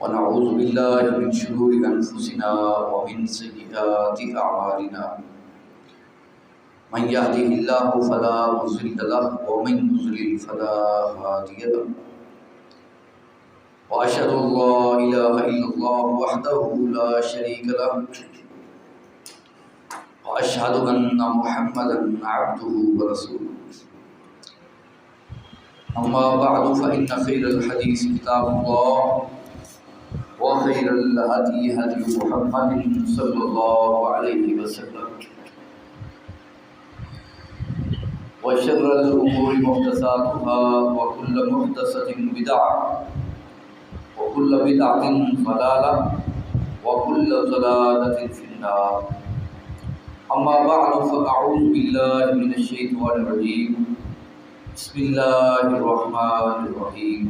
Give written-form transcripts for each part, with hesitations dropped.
ونعوذ بالله من شرور أنفسنا ومن سيئات أعمالنا من يهده الله فلا مضل له ومن يضلل فلا هادي له وأشهد أن لا إله إلا الله وحده لا شريك له وأشهد أن محمدا عبده ورسوله أما بعد فإن خير الحديث كتاب الله وخير الهدي هدي محمد صلى الله عليه وسلم وشر الأمور محدثاتها وكل محدثة بدعة وكل بدعة ضلالة وكل ضلالة في النار. أما بعد فأعوذ بالله من الشيطان الرجيم. بسم الله الرحمن الرحيم.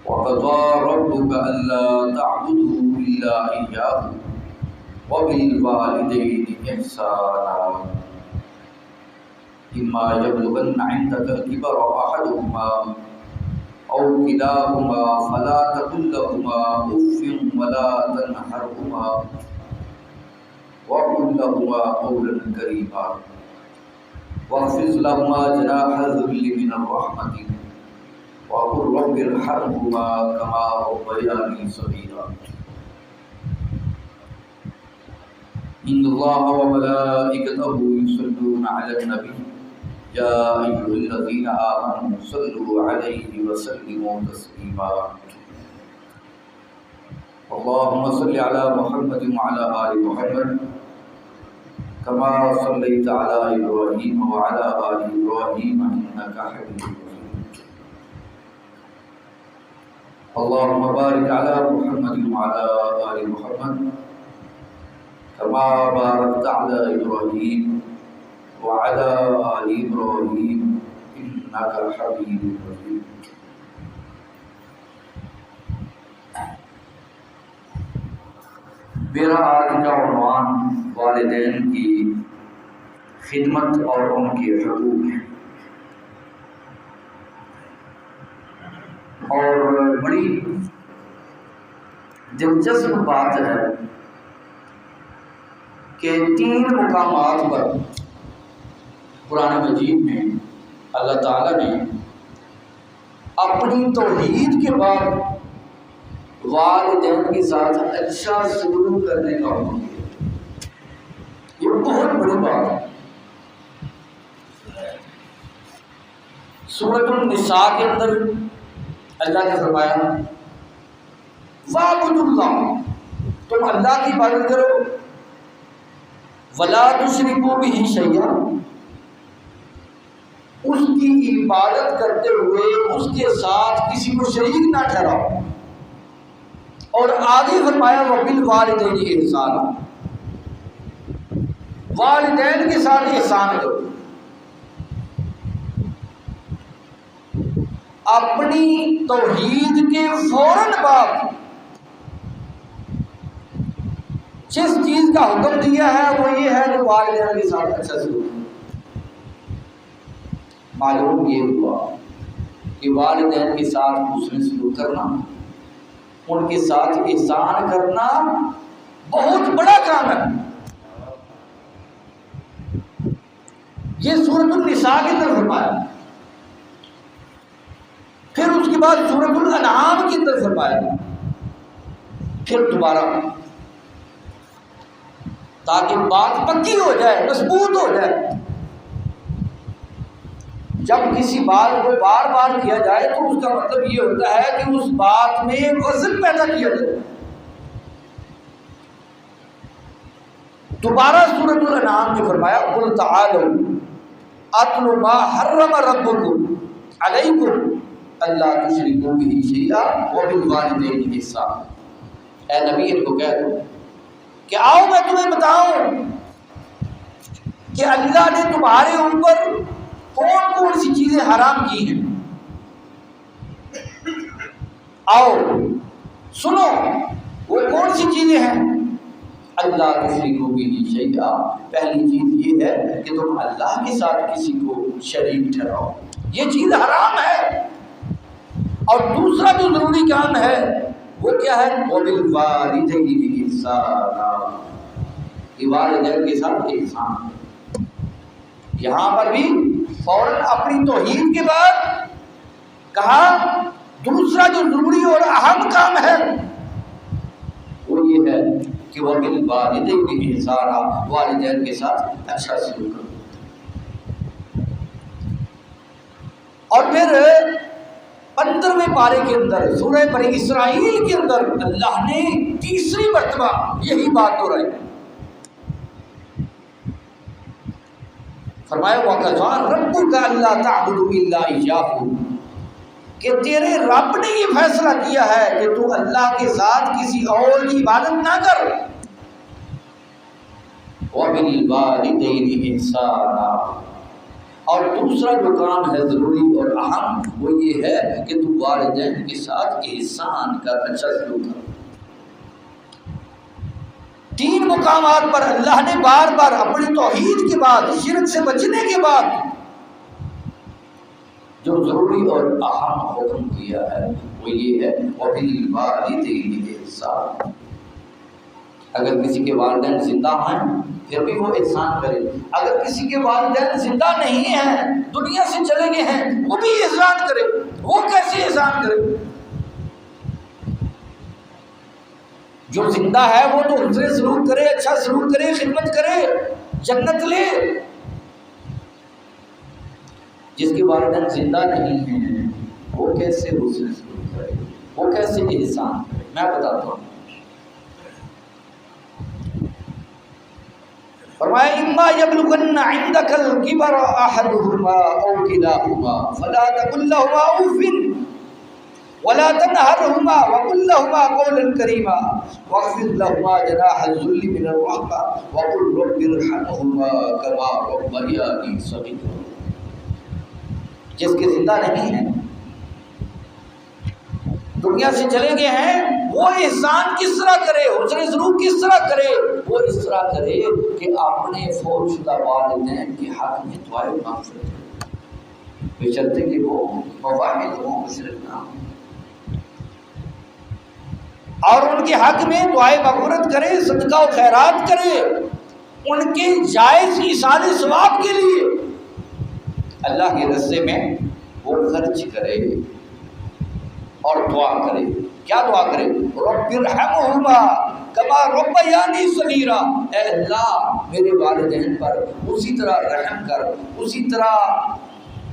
وقضى ربك ألا تعبدوا إلا إياه وبالوالدين إحسانا إما يبلغن عندك الكبر أحدهما أو كلاهما فلا تقل لهما أف ولا تنهرهما وقل لهما قولا كريما واخفض لهما جناح الذل من الرحمة وقل رب ارحمهما كما ربياني صغيرا. إن الله وملائكته يصلون على النبي يا أيها الذين آمنوا صلوا عليه وسلموا تسليما. اللهم صل على محمد وعلى آل محمد كما صليت على إبراهيم وعلى آل إبراهيم إنك حميد مجيد. اللهم بارك على محمد وعلى آل محمد كما باركت على إبراهيم وعلى آل إبراهيم إنك حميد مجيد. میرا آج کا عنوان والدین کی خدمت اور ان کے حقوق ہے، اور بڑی دلچسپ بات ہے کہ 3 مقامات پر قرآن مجید میں اللہ تعالیٰ نے اپنی توحید کے بعد والدین کے ساتھ اچھا سلوک کرنے کا حکم دیا. یہ بہت بڑی بات ہے. سورۃ النساء کے اندر اللہ نے فرمایا وَاعْبُدُوا اللَّهَ، تم اللہ کی عبادت کرو، وَلَا تُشْرِكُوا بِهِ شَيْئًا، اس کی عبادت کرتے ہوئے اس کے ساتھ کسی کو شریک نہ ٹھہراؤ. اور آگے فرمایا وَبِالْوَالِدَيْنِ احسانا، والدین کے ساتھ احسان کرو. اپنی توحید کے فوراً بعد جس چیز کا حکم دیا ہے وہ یہ ہے کہ والدین کے ساتھ اچھا سلوک. معلوم یہ ہوا کہ والدین کے ساتھ حسن سلوک کرنا، ان کے ساتھ احسان کرنا بہت بڑا کام ہے. یہ سورۃ النساء کے اندر فرمایا، پھر اس کے بعد سورۃ الانعام کے اندر فرمایا، پھر دوبارہ، تاکہ بات پکی ہو جائے، مضبوط ہو جائے. جب کسی بات کو بار بار کیا جائے تو اس کا مطلب یہ ہوتا ہے کہ اس بات میں وزن پیدا کیا جائے. دوبارہ سورۃ الانعام میں فرمایا قُلْ تَعَالَوْا أَتْلُ مَا حَرَّمَ رَبُّكُمْ عَلَيْكُمْ أَلَّا تُشْرِكُوا بِهِ شَيْئًا وَبِالْوَالِدَيْنِ إِحْسَانًا. اے نبی ان کو کہہ دو کہ آؤ میں تمہیں بتاؤں کہ اللہ نے تمہارے اوپر کون کون سی چیزیں حرام کی ہیں. آؤ سنو وہ کون سی چیزیں ہیں. اللہ تشرکوا بہ شیئا، پہلی چیز یہ ہے کہ تم اللہ کے ساتھ کسی کو شریک ٹھہراؤ. یہ چیز حرام ہے. اور دوسرا جو ضروری کام ہے وہ کیا ہے؟ وَبِالْوَالِدَيْنِ إِحْسَانًا، کہ والدین کے ساتھ احسان۔ یہاں پر بھی فوراً اپنی توحید کے بعد کہا دوسرا جو ضروری اور اہم کام ہے وہ یہ ہے کہ وَبِالْوَالِدَيْنِ إِحْسَانًا، والدین کے ساتھ اچھا سلوک کرو۔ اور پھر 15ویں پارے کے اندر سورہ بنی اسرائیل کے اندر اللہ نے تیسری مرتبہ یہی بات دہرائی، فرمایا وَقَضَىٰ رَبُّكَ أَلَّا تَعْبُدُوا إِلَّا إِيَّاهُ، کہ تیرے رب نے یہ فیصلہ کیا ہے کہ تو اللہ کے ساتھ کسی اور کی عبادت نہ کر۔ وَبِالْوَالِدَيْنِ إِحْسَانًا، اور دوسرا جو کام ہے ضروری اور اہم وہ یہ ہے کہ تو والدین کے ساتھ احسان کر، اچھا سلوک کر۔ 3 مقامات پر اللہ نے بار بار اپنی توحید کے بعد، شرک سے بچنے کے بعد جو ضروری اور اہم حکم کیا ہے وہ یہ ہے وَبِالْوَالِدَيْنِ إِحْسَانًا۔ اگر کسی کے والدین زندہ ہیں پھر بھی وہ احسان کرے، اگر کسی کے والدین زندہ نہیں ہیں، دنیا سے چلے گئے ہیں، وہ بھی احسان کرے۔ وہ کیسے احسان کرے؟ جو زندہ ہے وہ تو ان سے سلوک کرے، اچھا سلوک کرے، خدمت کرے، جنت لے۔ جس کے والدین زندہ نہیں ہیں وہ کیسے اس سے سلوک کرے، وہ کیسے احسان کرے؟ میں بتاتا ہوں۔ فرمایا اما یبلغن عندک الکبر احدهما او کلاهما فلا تقل لهما اف ولا تنهرهما وقل لهما قولا کریما واخفض لهما جناح الذل من الرحمة وقل رب ارحمهما كما ربياني صغيرا۔ جس کے زندہ نہیں ہیں، دنیا سے چلے گئے ہیں، وہ احسان کس طرح کرے، حسن سلوک کس طرح کرے؟ وہ اس طرح کرے کہ اپنے فوت شدہ والدین کے حق میں دعائے مغفرت کرے، بشرطے کہ وہ موحد ہوں، مشرک نہ ہوں، اور ان کے حق میں دعائے مغفرت کرے، صدقہ و خیرات کرے، ان کے جائز ایصال ثواب کے لیے اللہ کے راستے میں وہ خرچ کرے اور دعا کرے۔ کیا دعا کرے؟ رب ارحمہما کما ربیانی صغیرا، اے اللہ میرے والدین پر اسی طرح رحم کر، اسی طرح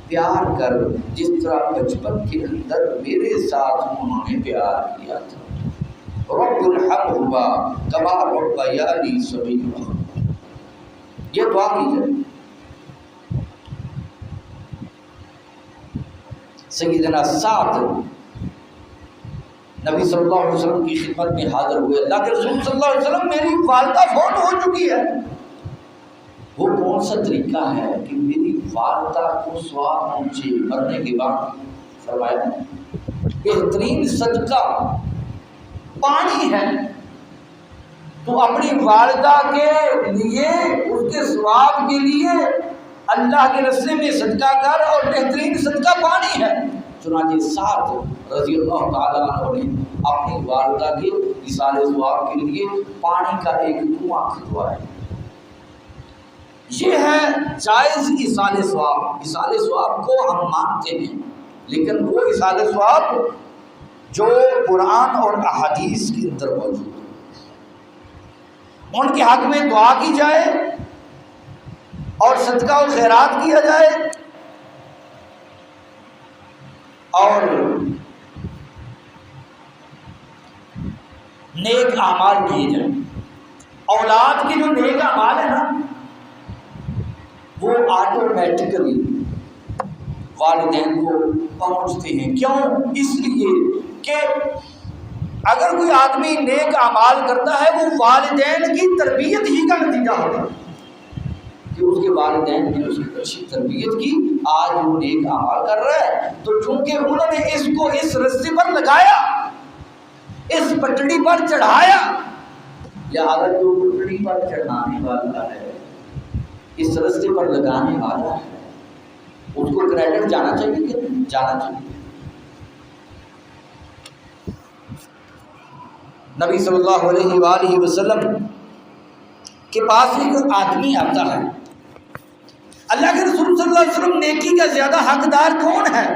پیار کر جس طرح بچپن کے اندر میرے ساتھ انہوں نے پیار کیا تھا۔ رب ارحمہما کما ربیانی صغیرا، یہ دعا کی جائے۔ سیدنا سعد نبی صلی اللہ علیہ وسلم کی خدمت میں حاضر ہوئے، اللہ کے رسول صلی اللہ علیہ وسلم میری والدہ فوت ہو چکی ہے، وہ کون سا طریقہ ہے کہ میری والدہ کو ثواب پہنچے مرنے کے بعد؟ فرمایا بہترین صدقہ پانی ہے، تو اپنی والدہ کے لیے، اس کے ثواب کے لیے اللہ کے راستے میں صدقہ کر، اور بہترین صدقہ پانی ہے۔ چنانچہ سعد رضی اللہ تعالیٰ عنہ نے اپنی والدہ کے ایصال ثواب کے لیے پانی کا ایک کنواں کھدوایا۔ یہ ہے جائز ایصال ثواب۔ ایصال ثواب کو ہم مانتے ہیں، لیکن وہ ایصال ثواب جو قرآن اور احادیث کے اندر موجود ہے، ان کے حق میں دعا کی جائے اور صدقہ و خیرات کیا جائے، اور نیک اعمال کیے جائیں۔ اولاد کے جو نیک اعمال ہیں نا، وہ آٹومیٹکلی والدین کو پہنچتے ہیں۔ کیوں؟ اس لیے کہ اگر کوئی آدمی نیک اعمال کرتا ہے وہ والدین کی تربیت ہی کا نتیجہ ہوتا ہے، کہ اس کے والدین نے اس کی اچھی تربیت کی، آج وہ نیک اعمال کر رہا ہے۔ تو چونکہ انہوں نے اس کو اس رستے پر لگایا، اس پٹڑی پر چڑھایا، لہٰذا جو پٹڑی پر چڑھانے والا ہے، اس رستے پر لگانے والا ہے، اس کو کریڈٹ جانا چاہیے کہ نہیں جانا چاہیے؟ نبی صلی اللہ علیہ وآلہ وسلم کے پاس ایک آدمی آتا ہے. اللہ کے رسول صلی اللہ علیہ وسلم نیکی کا زیادہ حقدار کون ہے؟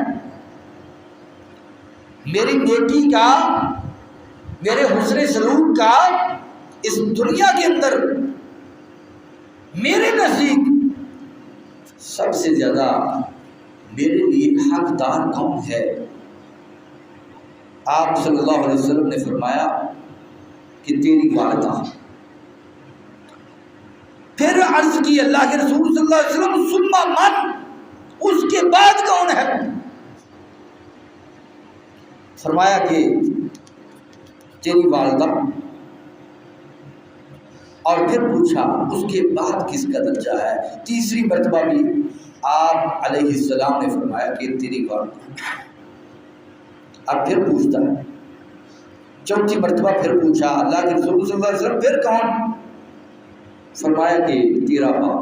میری نیکی کا، میرے حسن سلوک کا اس دنیا کے اندر میرے نزدیک سب سے زیادہ میرے لیے حقدار کون ہے؟ آپ صلی اللہ علیہ وسلم نے فرمایا کہ تیری والدہ. پھر عرض کی اللہ کے رسول صلی اللہ علیہ وسلم ثم من، اس کے بعد کون ہے؟ فرمایا کہ تیری والدہ. اور پھر پوچھا اس کے بعد کس کا درجہ ہے؟ تیسری مرتبہ بھی آپ علیہ السلام نے فرمایا کہ تیری والدہ. اب پھر پوچھتا ہے، چوتھی مرتبہ پھر پوچھا اللہ کے رسول صلی اللہ علیہ وسلم پھر کون؟ فرمایا کہ تیرا باپ.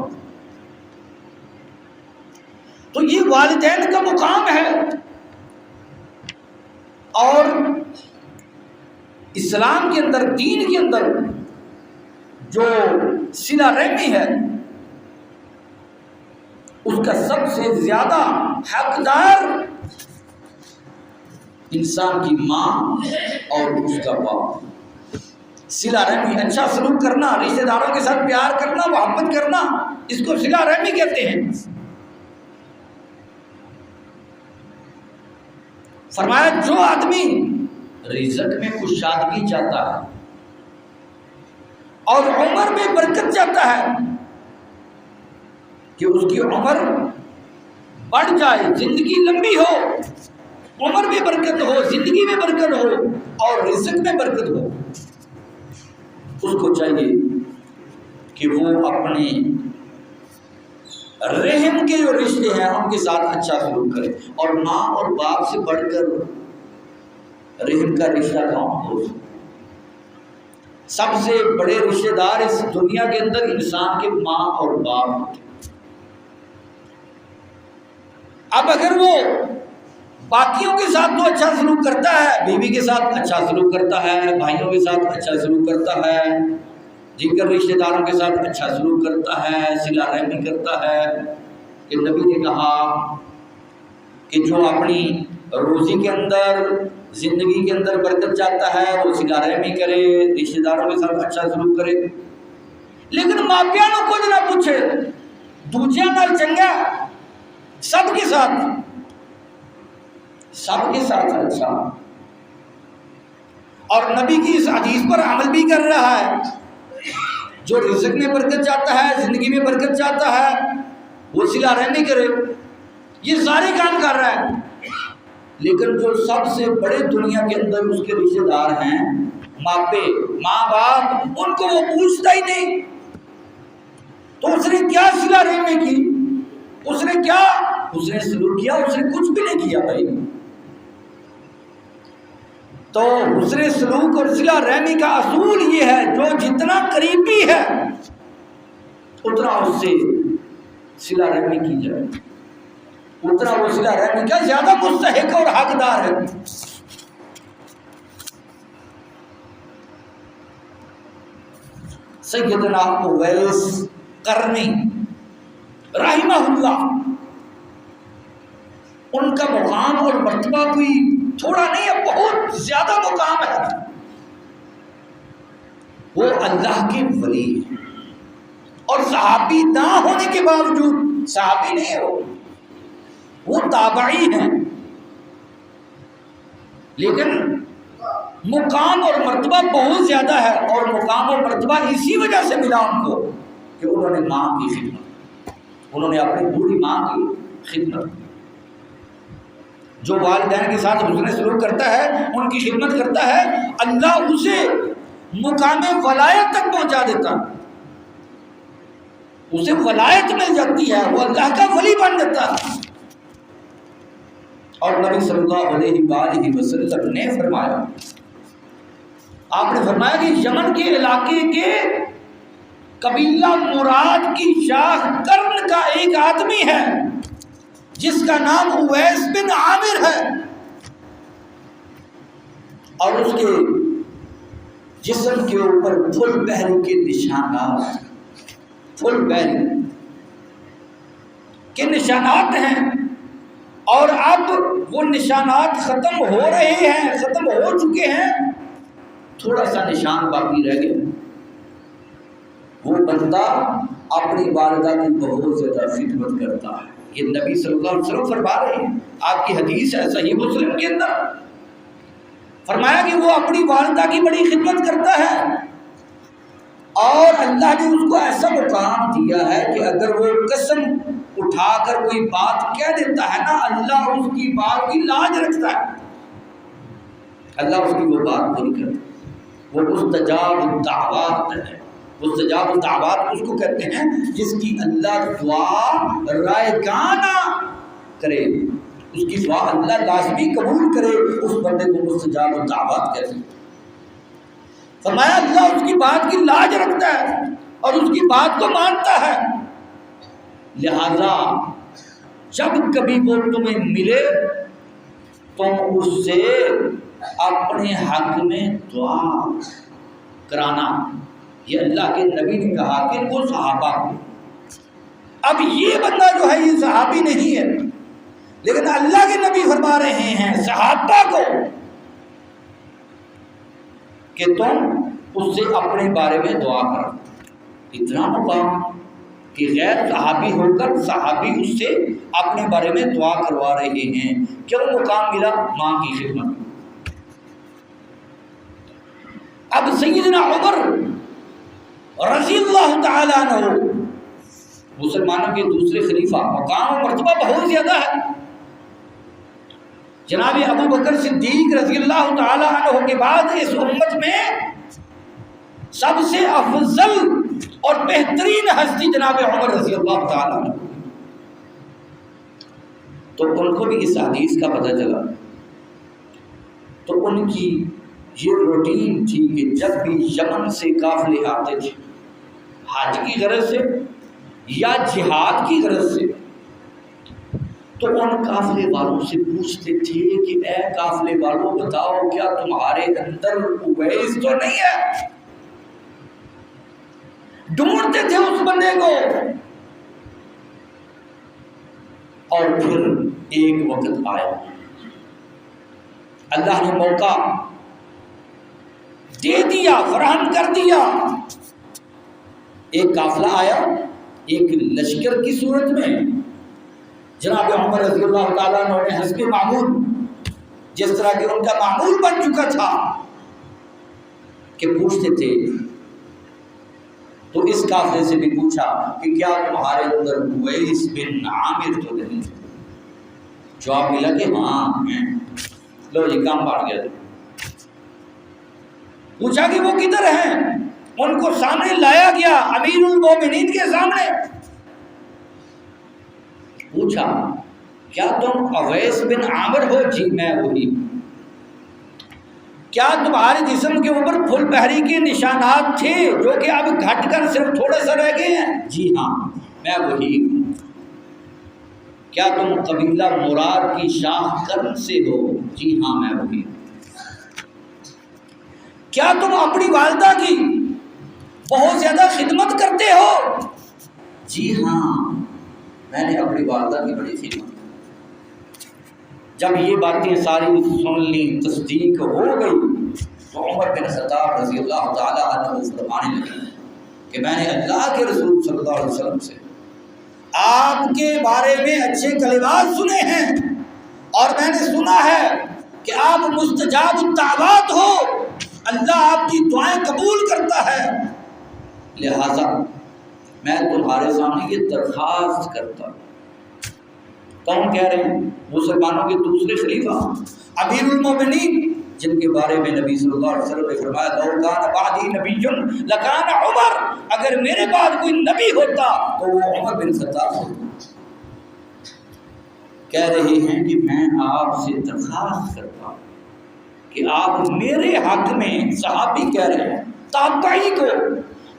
تو یہ والدین کا مقام ہے. اور اسلام کے اندر، دین کے اندر جو صلہ رحمی ہے اس کا سب سے زیادہ حقدار انسان کی ماں اور اس کا باپ. صلہ رحمی، اچھا سلوک کرنا، رشتہ داروں کے ساتھ پیار کرنا، محبت کرنا، اس کو صلہ رحمی کہتے ہیں. فرمایا جو آدمی رزق میں کشادگی چاہتا ہے اور عمر میں برکت چاہتا ہے کہ اس کی عمر بڑھ جائے، زندگی لمبی ہو، عمر میں برکت ہو، زندگی میں برکت ہو اور رزق میں برکت ہو، اس کو چاہیے کہ وہ اپنے رحم کے جو رشتے ہیں ان کے ساتھ اچھا سلوک کرے. اور ماں اور باپ سے بڑھ کر رحم کا رشتہ کون ہو؟ سب سے بڑے رشتے دار اس دنیا کے اندر انسان کے ماں اور باپ ہوتے. اب اگر وہ باقیوں کے ساتھ تو اچھا سلوک کرتا ہے، بیوی کے ساتھ اچھا سلوک کرتا ہے، بھائیوں کے ساتھ اچھا سلوک کرتا ہے، دیگر رشتہ داروں کے ساتھ اچھا سلوک کرتا ہے، صلہ رحمی کرتا ہے، کہ نبی نے کہا کہ جو اپنی روزی کے اندر، زندگی کے اندر برکت چاہتا ہے وہ صلہ رحمی کرے، رشتہ داروں کے ساتھ اچھا سلوک کرے. لیکن ماپیاں نو کچھ نہ پوچھے، دوجیاں نال چنگا، سب کے ساتھ اچھا. اور نبی کی اس حدیث پر عمل بھی کر رہا ہے. جو رزق میں برکت چاہتا ہے، زندگی میں برکت چاہتا ہے، وہ صلہ رحمی کرے. یہ سارے کام کر رہا ہے. لیکن جو سب سے بڑے دنیا کے اندر اس کے رشتہ دار ہیں، ماپے، ماں باپ، ان کو وہ پوچھتا ہی نہیں. تو اس نے کیا صلہ رحمی کی؟ اس نے کیا حسن سلوک کیا؟ اس نے کچھ بھی نہیں کیا بھائی. تو حسن سلوک اور صلہ رحمی کا اصول یہ ہے، جو جتنا قریبی ہے اتنا اس سے صلہ رحمی کی جائے، اتنا وہ صلہ رحمی کا زیادہ مستحق اور حقدار ہے. سیدنا اویس قرنی رحمہ اللہ، ان کا مقام اور مرتبہ کوئی تھوڑا نہیں ہے، بہت زیادہ مقام ہے. وہ اللہ کے ولی ہیں اور صحابی نہ ہونے کے باوجود، صحابی نہیں ہے وہ تابعی ہیں، لیکن مقام اور مرتبہ بہت زیادہ ہے. اور مقام اور مرتبہ اسی وجہ سے ملا ان کو کہ انہوں نے ماں کی خدمت، انہوں نے اپنی بوڑھی ماں کی خدمت. جو والدین کے ساتھ حسن سلوک کرتا ہے، ان کی خدمت کرتا ہے، اللہ اسے مقام ولایت تک پہنچا دیتا، اسے ولایت مل جاتی ہے، وہ اللہ کا ولی بن جاتا ہے. اور نبی صلی اللہ علیہ وآلہ وسلم نے فرمایا، آپ نے فرمایا کہ یمن کے علاقے کے قبیلہ مراد کی شاخ قرن کا ایک آدمی ہے جس کا نام اویس بن عامر ہے، اور اس کے جسم کے اوپر پھل بہری کے نشانات، پھل بہری کے نشانات ہیں، اور اب وہ نشانات ختم ہو رہے ہیں، ختم ہو چکے ہیں، تھوڑا سا نشان باقی رہ گیا۔ وہ بندہ اپنی والدہ کی بہت زیادہ خدمت کرتا ہے۔ یہ نبی صلی اللہ علیہ وسلم فرما رہے ہیں، آپ کی حدیث ہے صحیح مسلم کے اندر، فرمایا کہ وہ اپنی والدہ کی بڑی خدمت کرتا ہے، اور اللہ نے اس کو ایسا مقام دیا ہے کہ اگر وہ قسم اٹھا کر کوئی بات کہہ دیتا ہے نا، اللہ اس کی بات کی لاج رکھتا ہے، اللہ اس کی وہ بات پوری کرتا ہے۔ وہ مستجاب الدعوات ہے، مستجاب الدعوات اس کو کہتے ہیں جس کی اللہ دعا رائگانہ کرے، اس کی دعا اللہ لازمی قبول کرے، اس بندے کو مستجاب الدعوات کہتے ہیں۔ فرمایا اللہ اس کی بات کی لاج رکھتا ہے اور اس کی بات کو مانتا ہے، لہذا جب کبھی وہ تمہیں ملے تم اس سے اپنے حق میں دعا کرانا۔ یہ اللہ کے نبی نے کہا کہ وہ صحابہ کو، اب یہ بندہ جو ہے یہ صحابی نہیں ہے، لیکن اللہ کے نبی فرما رہے ہیں صحابہ کو کہ تم اس سے اپنے بارے میں دعا کرو۔ اتنا مقام کہ غیر صحابی ہو کر صحابی اس سے اپنے بارے میں دعا کروا رہے ہیں، کیوں مقام ملا؟ ماں کی خدمت۔ اب سیدنا عمر رضی اللہ تعالیٰ عنہ مسلمانوں کے دوسرے خلیفہ، مقام و مرتبہ بہت زیادہ ہے۔ جناب ابو بکر صدیق رضی اللہ تعالیٰ عنہ کے بعد اس امت میں سب سے افضل اور بہترین ہستی جناب عمر رضی اللہ تعالیٰ عنہ، تو ان کو بھی اس حدیث کا پتہ چلا، تو ان کی یہ روٹین تھی کہ جب بھی یمن سے قافلے آتے تھے حج کی غرض سے یا جہاد کی غرض سے، تو ان قافلے والوں سے پوچھتے تھے کہ اے قافلے والوں بتاؤ کیا تمہارے اندر اویس تو نہیں ہے؟ ڈھونڈتے تھے اس بندے کو، اور پھر ایک وقت آیا، اللہ نے موقع دے دیا، فراہم کر دیا۔ ایک قافلہ آیا ایک لشکر کی صورت میں، جناب عمر رضی اللہ تعالیٰ عنہ نے حسب معمول، جس طرح کہ ان کا معمول بن چکا تھا کہ پوچھتے تھے، تو اس قافلے سے بھی پوچھا کہ کیا تمہارے اندر اویس بن عامر تو نہیں؟ جواب ملا کہ ہاں ہیں۔ لو یہ کام بڑھ گیا۔ پوچھا کہ وہ کدھر ہیں؟ ان کو سامنے لایا گیا امیر المومنین کے سامنے، پوچھا کیا تم اویس بن عامر ہو؟ جی میں وہی۔ کیا تمہارے جسم کے اوپر پھل بہری کے نشانات تھے جو کہ اب گھٹ کر صرف تھوڑے سے رہ گئے ہیں؟ جی ہاں میں وہی۔ کیا تم قبیلہ مراد کی شاخ قرن سے ہو؟ جی ہاں میں وہی۔ کیا تم اپنی والدہ کی بہت زیادہ خدمت کرتے ہو؟ جی ہاں میں نے اپنی والدہ کی بڑی خدمت۔ جب یہ باتیں ساری سن لی، تصدیق ہو گئی، تو عمر بن خطاب رضی اللہ تعالیٰ عنہ فرمانے لگے کہ میں نے اللہ کے رسول صلی اللہ علیہ وسلم سے آپ کے بارے میں اچھے کلمات سنے ہیں، اور میں نے سنا ہے کہ آپ مستجاب الدعوات ہو، اللہ آپ کی دعائیں قبول کرتا ہے، لہذا میں تمہارے سامنے یہ درخواست کرتا ہوں۔ کون کہہ رہے ہیں؟ مسلمانوں کے دوسرے خلیفہ امیر المومنین، جن کے بارے میں نبی صلی اللہ علیہ وسلم نے فرمایا لو کان بعدی نبی لکان عمر، اگر میرے بعد کوئی نبی ہوتا تو وہ عمر بن خطاب ہوتا۔ کہہ رہے ہیں کہ میں آپ سے درخواست کرتا ہوں کہ آپ میرے حق میں، صحابی کہہ رہے ہیں تابعی کو،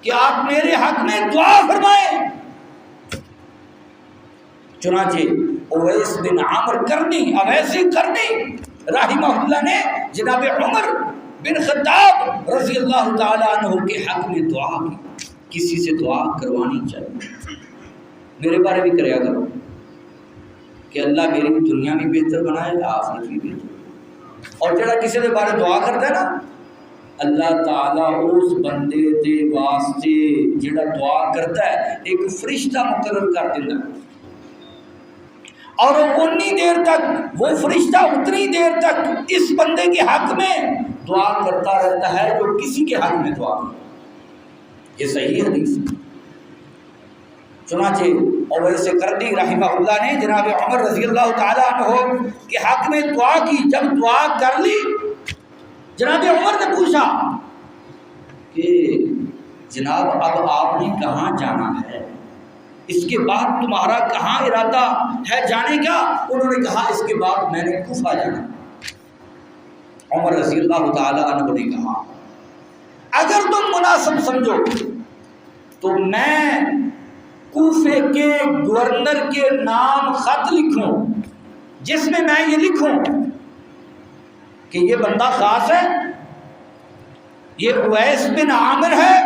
کہ آپ میرے حق میں دعا فرمائیں۔ چنانچہ اویس بن عامر کرنی، اویسی کرنی رحمہ اللہ نے جناب عمر بن خطاب رضی اللہ تعالیٰ عنہ کے حق میں دعا کی. کسی سے دعا کروانی چاہیے. میرے بارے بھی کریا کرو کہ اللہ میری دنیا بھی بہتر بنائے, آخرت بھی بہتر. اور جڑا کسی کے بارے دعا کرتا ہے نا, اللہ تعالیٰ اس بندے دے واسطے جڑا دعا کرتا ہے ایک فرشتہ مقرر کر دیتا ہے, اور اتنی دیر تک وہ فرشتہ اتنی دیر تک اس بندے کے حق میں دعا کرتا رہتا ہے جو کسی کے حق میں دعا کرتا. یہ صحیح حدیث ہے. چنانچہ اویس قرنی رحمہ اللہ نے جناب عمر رضی اللہ تعالیٰ عنہ کے حق میں دعا کی. جب دعا کر لی, جناب عمر نے پوچھا کہ جناب اب آپ نے کہاں جانا ہے, اس کے بعد تمہارا کہاں ارادہ ہے جانے کا؟ انہوں نے کہا اس کے بعد میں نے کوفہ جانا. عمر رضی اللہ تعالیٰ عنہ نے کہا اگر تم مناسب سمجھو تو میں کوفے کے گورنر کے نام خط لکھوں جس میں یہ لکھوں کہ یہ بندہ خاص ہے, یہ اویس بن عامر ہے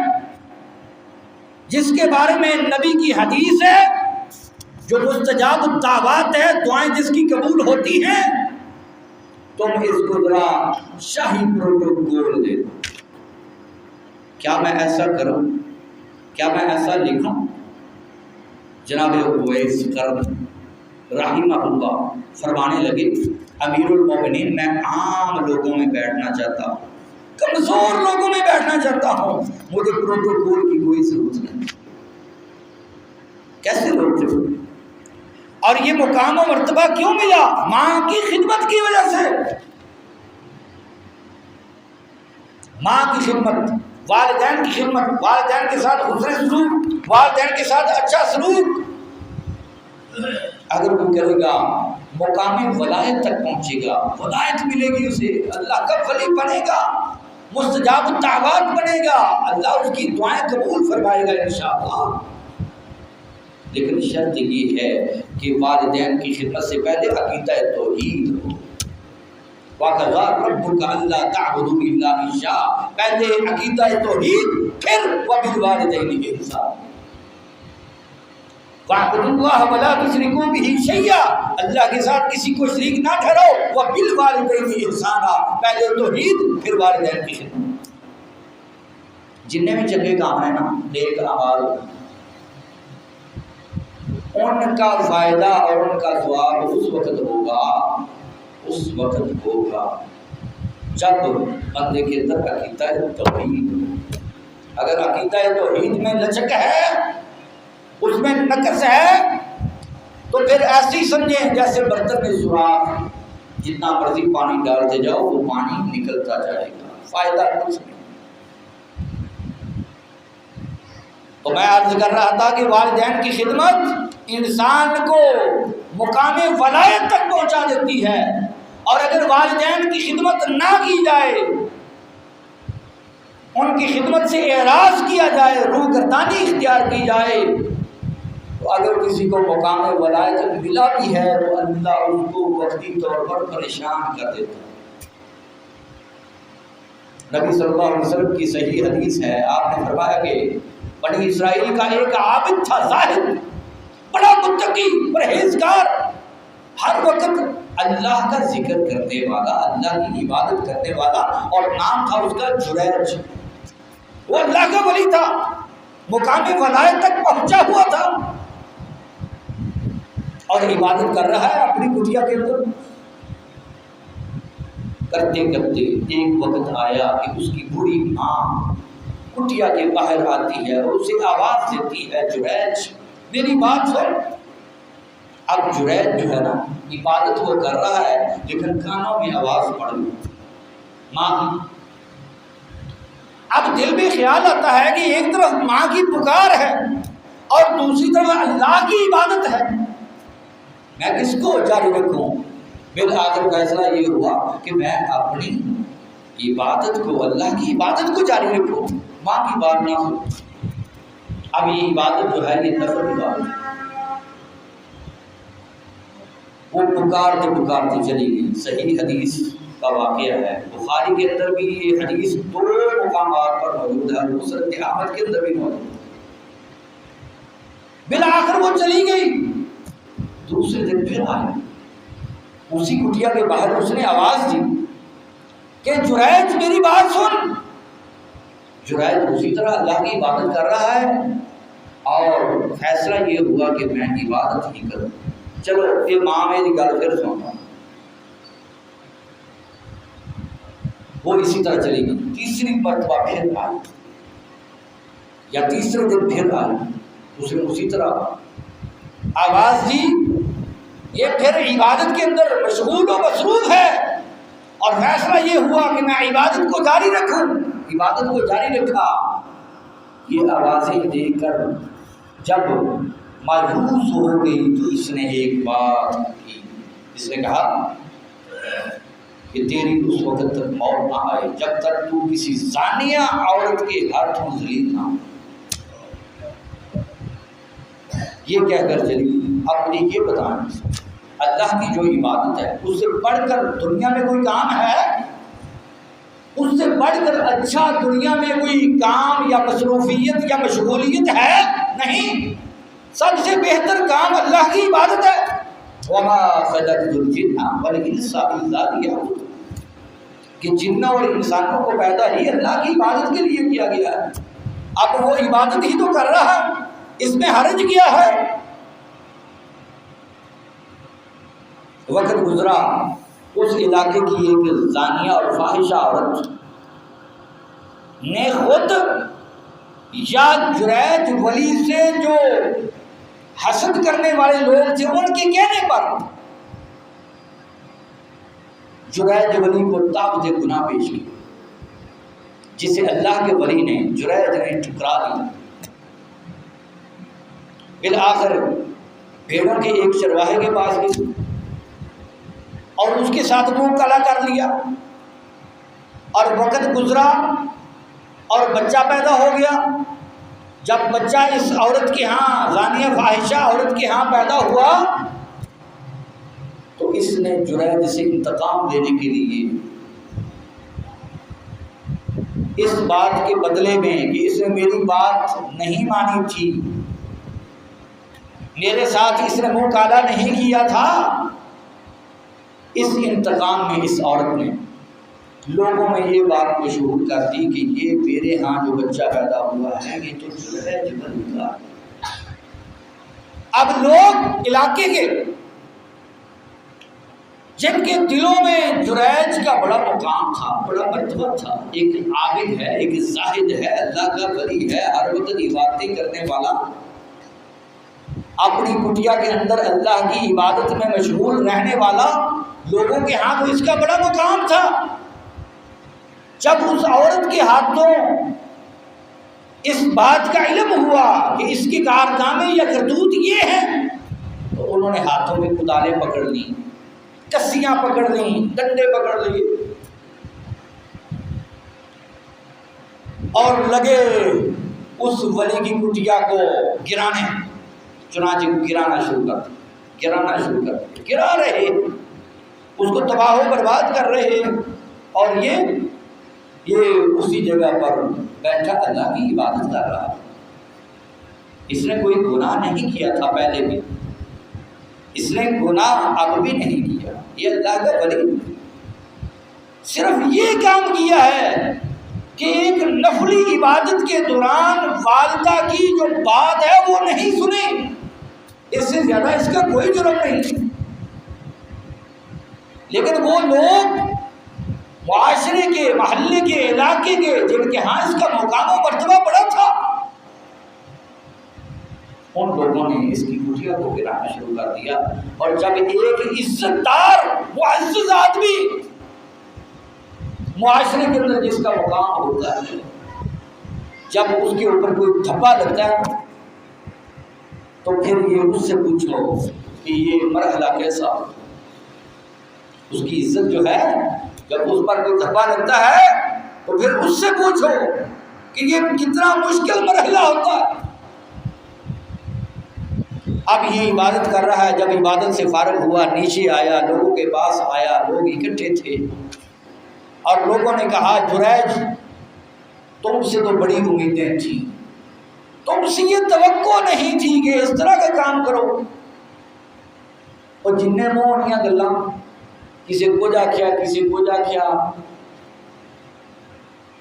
جس کے بارے میں نبی کی حدیث ہے, جو مستجاب الدعوات ہے, دعائیں جس کی قبول ہوتی ہیں, تم اس کو ذرا شاہی پروٹوکول دے. کیا میں ایسا کروں؟ کیا میں ایسا لکھوں؟ جناب اویس قرنی رحمہ اللہ فرمانے لگے امیر المومنین میں عام لوگوں میں بیٹھنا چاہتا ہوں, کمزور لوگوں میں بیٹھنا چاہتا ہوں, مجھے پروٹوکول کی کوئی ضرورت نہیں. کیسے لوگ تھے, اور یہ مقام و مرتبہ کیوں ملا؟ ماں کی خدمت کی وجہ سے. ماں کی خدمت, والدین کی خدمت, والدین کے ساتھ حسن سلوک, والدین کے ساتھ اچھا سلوک. اگر وہ کرے گا مقام ولایت تک پہنچے گا, ولایت ملے گی اسے, اللہ کا ولی بنے گا, مستجاب الدعوات بنے گا, اللہ اس کی دعائیں قبول فرمائے گا انشاءاللہ. لیکن شرط یہ ہے کہ والدین کی خدمت سے پہلے عقیدہ توحید ہو. وَقَضَىٰ رَبُّكَ أَلَّا تَعْبُدُوا إِلَّا إِيَّاهُ, پہلے عقیدہ توحید, پھر وَبِالْوَالِدَيْنِ إِحْسَانًا. وَاعْبُدُوا اللَّهَ وَلَا تُشْرِكُوا بِهِ شَيْئًا, اللہ کے ساتھ کسی کو شریک نہ ٹھہراؤ. وَبِالْوَالِدَيْنِ إِحْسَانًا, پہلے توحید پھر والدین کی خدمت. جننے بھی چنگے کام ہیں نا, نیک اعمال, ان کا فائدہ اور ان کا ثواب اس وقت ہوگا جب بندے کے اندر عقیدہ توحید. اگر عقیدہ توحید میں لچک ہے, اس میں نقص ہے, تو پھر ایسی سمجھیں جیسے برتن میں سوراخ, جتنا مرضی پانی ڈالتے جاؤ وہ پانی نکلتا جائے گا, فائدہ کچھ نہیں. تو میں عرض کر رہا تھا کہ والدین کی خدمت انسان کو مقام ولایت تک پہنچا دیتی ہے, اور اگر والدین کی خدمت نہ کی جائے, ان کی خدمت سے اعراض کیا جائے, روگردانی اختیار کی جائے, تو اگر کسی کو مقام ولایت ملا بھی ہے تو اللہ ان کو وقتی طور پر پریشان کر دیتا ہے. نبی صلی اللہ علیہ وسلم کی صحیح حدیث ہے, آپ نے فرمایا کہ بنی اسرائیل کا ایک عابد تھا, زاہد, بڑا متقی, پرہیزگار, ہر وقت اللہ کا ذکر کرنے والا, اللہ کی عبادت کرنے والا, اور نام تھا اس کا جریج. وہ اللہ کا ولی تھا, مقام ولایت تک پہنچا ہوا تھا, اور عبادت کر رہا ہے اپنی کٹیا کے اندر. کرتے کرتے ایک وقت آیا کہ اس کی بری ماں کٹیا کے باہر آتی ہے اور اسے آواز دیتی ہے, جریج میری بات سن. اب جریج جو ہے نا, عبادت وہ کر رہا ہے لیکن کانوں میں آواز پڑ گئی ماں کی. اب دل میں خیال آتا ہے کہ ایک طرف ماں کی پکار ہے اور دوسری طرف اللہ کی عبادت ہے, میں کس کو جاری رکھوں؟ بالآخر فیصلہ یہ ہوا کہ میں اپنی عبادت کو, اللہ کی عبادت کو جاری رکھوں, ماں کی بات نہ سنوں. اب یہ عبادت جو ہے یہ نفل عبادت ہے. وہ پکارتے پکارتے چلی گئی. صحیح حدیث کا واقعہ ہے، بخاری کے اندر بھی یہ حدیث 2 مقامات پر موجود ہے اور مسند احمد کے اندر بھی موجود ہے۔ بالآخر وہ چلی گئی، دوسرے دن پھر آئی، اسی کٹیا کے باہر اس نے آواز دی کہ جریج میری بات سن۔ جریج اسی طرح اللہ کی عبادت کر رہا ہے اور فیصلہ یہ ہوا کہ میں عبادت ہی کروں، چلو یہ ماں میری گل پھر سنتا ہوں۔ وہ اسی طرح چلی گئی، تیسری مرتبہ پھر آئی یا تیسرے دن پھر آئی، اس نے اسی طرح آواز دی، یہ پھر عبادت کے اندر مشغول و مصروف ہے اور فیصلہ یہ ہوا کہ میں عبادت کو جاری رکھوں، عبادت کو جاری رکھا۔ یہ آوازیں دے کر جب مایوس ہو گئی تو اس نے ایک بات کی، اس نے کہا کہ تیری اس وقت تک موت نہ آئے جب تک تو کسی زانیہ عورت کے ہاتھوں ذلیل نہ ہو۔ یہ کہہ کر چلی۔ اپنی یہ بتائیں اللہ کی جو عبادت ہے اس سے بڑھ کر دنیا میں کوئی کام ہے؟ اس سے بڑھ کر اچھا دنیا میں کوئی کام یا مصروفیت یا مشغولیت ہے؟ نہیں، سب سے بہتر کام اللہ کی عبادت ہے۔ وما خلقت الجن والانس الا ليعبدون، کہ جنوں اور انسانوں کو پیدا ہی اللہ کی عبادت کے لیے کیا گیا ہے۔ اب وہ عبادت ہی تو کر رہا ہے، اس میں حرج کیا ہے؟ وقت گزرا، اس علاقے کی ایک زانیہ اور فاحشہ عورت نے خود یا جریج ولی سے جو حسد کرنے والے لوگ تھے ان کے کہنے پر جریج ولی کو تابوت گناہ پیش کی، جسے اللہ کے ولی نے جریج نے ٹھکرا دیا۔ بالآخر بھیڑوں کے ایک چرواہے کے پاس گئی اور اس کے ساتھ منہ کالا کر لیا، اور وقت گزرا اور بچہ پیدا ہو گیا۔ جب بچہ اس عورت کے ہاں زانیہ فاحشہ عورت کے ہاں پیدا ہوا تو اس نے جریج سے انتقام لینے کے لیے اس بات کے بدلے میں کہ اس نے میری بات نہیں مانی تھی، میرے ساتھ اس نے منہ کالا نہیں کیا تھا، اس انتقام میں اس عورت نے لوگوں میں یہ بات مشہور کر دی کہ یہ میرے ہاں جو بچہ پیدا ہوا ہے یہ تو جریج ولی کا۔ اب لوگ علاقے کے جن کے دلوں میں جریج کا بڑا مقام تھا، بڑا مرتبہ تھا، ایک عابد ہے، ایک زاہد ہے، اللہ کا ولی ہے، ہر وقت عبادتیں کرنے والا، اپنی کٹیا کے اندر اللہ کی عبادت میں مشغول رہنے والا، لوگوں کے ہاں تو اس کا بڑا مقام تھا۔ جب اس عورت کے ہاتھوں اس بات کا علم ہوا کہ اس کے کارنامے یا کرتوت یہ ہیں تو انہوں نے ہاتھوں میں کدالیں پکڑ لی، کسیاں پکڑ لیں، ڈنڈے پکڑ لیے اور لگے اس ولی کی کٹیا کو گرانے۔ چنانچہ گرانا شروع کر گرا رہے، اس کو تباہ و برباد کر رہے، اور یہ اسی جگہ پر بیٹھا اللہ کی عبادت کر رہا۔ اس نے کوئی گناہ نہیں کیا تھا پہلے بھی، اس نے گناہ اب بھی نہیں کیا، یہ اللہ کا ولی صرف یہ کام کیا ہے کہ ایک نفلی عبادت کے دوران والدہ کی جو بات ہے وہ نہیں سنی، اس سے زیادہ اس کا کوئی جرم نہیں۔ لیکن وہ لوگ معاشرے کے، محلے کے، علاقے کے جن کے ہاں اس کا مقام و مرتبہ بڑا تھا، ان لوگوں نے اس کی کٹیا کو گرانا شروع کر دیا۔ اور جب ایک عزت دار معزز آدمی معاشرے کے اندر جس کا مقام ہوتا ہے، جب اس کے اوپر کوئی دھبا لگتا ہے تو پھر یہ اس سے پوچھو کہ یہ مرحلہ کیسا ہو۔ اس کی عزت جو ہے جب اس پر کوئی دھبا لگتا ہے تو پھر اس سے پوچھو کہ یہ کتنا مشکل مرحلہ ہوتا ہے۔ اب یہ عبادت کر رہا ہے، جب عبادت سے فارغ ہوا نیچے آیا، لوگوں کے پاس آیا، لوگ اکٹھے تھے، اور لوگوں نے کہا جریج تم سے تو بڑی امیدیں تھیں، تم سے یہ توقع نہیں تھی کہ اس طرح کا کام کرو۔ اور جن نے موہنیاں گلاں کسی کو جا کیا کسی کو جا کیا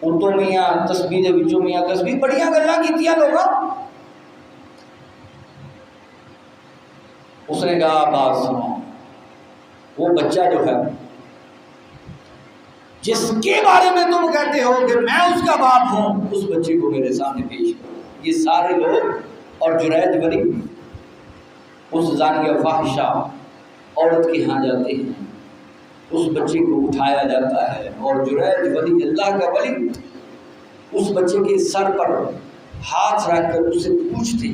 اردو میاں تسبیح دے وچوں میاں تسبیح بڑیاں گلاں کیتیاں لوگاں۔ اس نے کہا بات سنو، وہ بچہ جو ہے جس کے بارے میں تم کہتے ہو کہ میں اس کا باپ ہوں، اس بچے کو میرے سامنے پیش کرو۔ یہ سارے لوگ اور جریج ولی اس زانیہ فاحشہ عورت کے ہاں جاتے ہیں، اس بچے کو اٹھایا جاتا ہے اور جریج ولی اللہ کا ولی اس بچے کے سر پر ہاتھ رکھ کر اس سے پوچھتے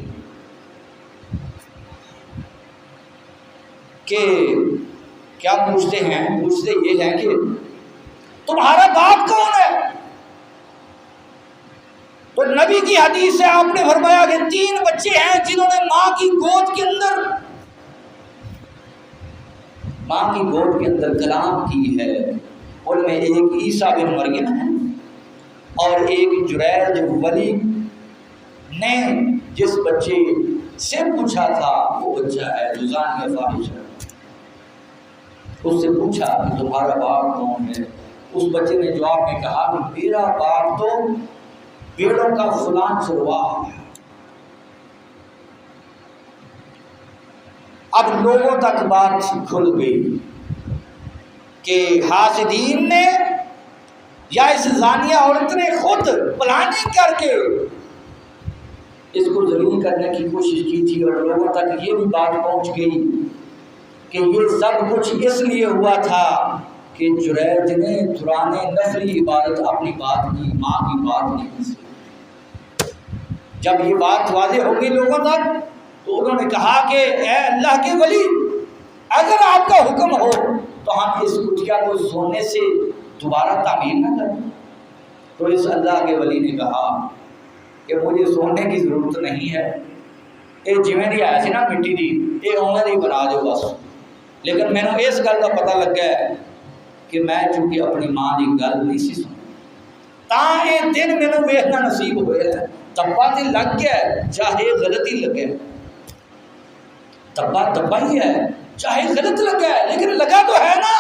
کہ کیا پوچھتے ہیں؟ پوچھتے یہ ہے کہ تمہارا باپ کون ہے؟ تو نبی کی حدیث سے آپ نے فرمایا کہ 3 بچے ہیں جنہوں نے ماں کی گود کے اندر کلام کی ہے، ان میں ایک عیسیٰ بن مریم ہے اور ایک جریج ولی نے جس بچے سے پوچھا تھا وہ بچہ ہے جو زانیہ فاحشہ، اس سے پوچھا کہ تمہارا باپ کون ہے؟ اس بچے نے جواب میں کہا کہ میرا باپ تو بیڑوں کا فلاں چرواہا ہے۔ اب لوگوں تک بات کھل گئی کہ حاسدین نے یا اس زانیہ عورت نے خود پلاننگ کر کے اس کو ذلیل کرنے کی کوشش کی تھی، اور لوگوں تک یہ بھی بات پہنچ گئی کہ یہ سب کچھ اس لیے ہوا تھا کہ جریج نے دوران نفلی عبادت اپنی بات کی، ماں کی بات نہیں کی۔ جب یہ بات واضح ہوگی لوگوں تک تو انہوں نے کہا کہ اے اللہ کے ولی، اگر آپ کا حکم ہو تو ہم اس کٹیا کو سونے سے دوبارہ تعمیر نہ کریں۔ تو اس اللہ کے ولی نے کہا کہ مجھے سونے کی ضرورت نہیں ہے، یہ جویں دی آیا سی نا مٹی دی، یہ اوویں دی بنا دو بس، لیکن مینوں اس گل کا پتہ لگا ہے کہ میں چونکہ اپنی ماں کی گل نہیں سی سنی، تاں یہ دن مینوں ویکھنا نصیب ہویا ہے۔ تبا تے لگ گیا ہے چاہے غلطی لگے، تبا ہی ہے چاہے غلط لگا ہے لیکن لگا تو ہے نا۔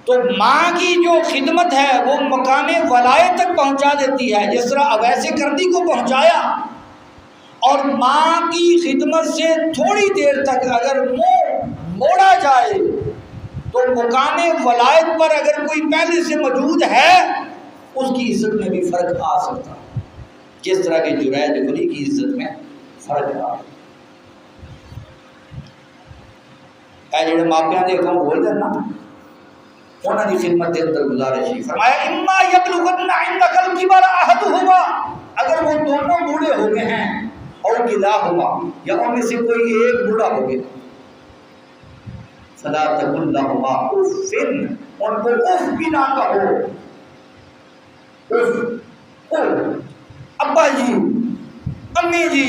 تو ماں کی جو خدمت ہے وہ مقام ولایت تک پہنچا دیتی ہے، جس طرح اویس کردی کو پہنچایا، اور ماں کی خدمت سے تھوڑی دیر تک اگر منہ موڑا جائے تو مقام ولایت پر اگر کوئی پہلے سے موجود ہے اس کی عزت میں بھی فرق آ سکتا ہے، جس طرح کہ جریج ولی کی عزت میں فرق آ۔ اے جڑے ماپیاں دے حکم بول دینا انہاں دی خدمت دے اندر گزارش ہے، فرمایا اما یبلغن عندک الکبر احدہما، اگر وہ دونوں بوڑھے ہو گئے ہیں اور کلاہما یا ان میں سے کوئی ایک بوڑھا ہو گیا، فلا تقل لهما اف، ان کو اف بھی نہ کہو، ابا جی امی جی،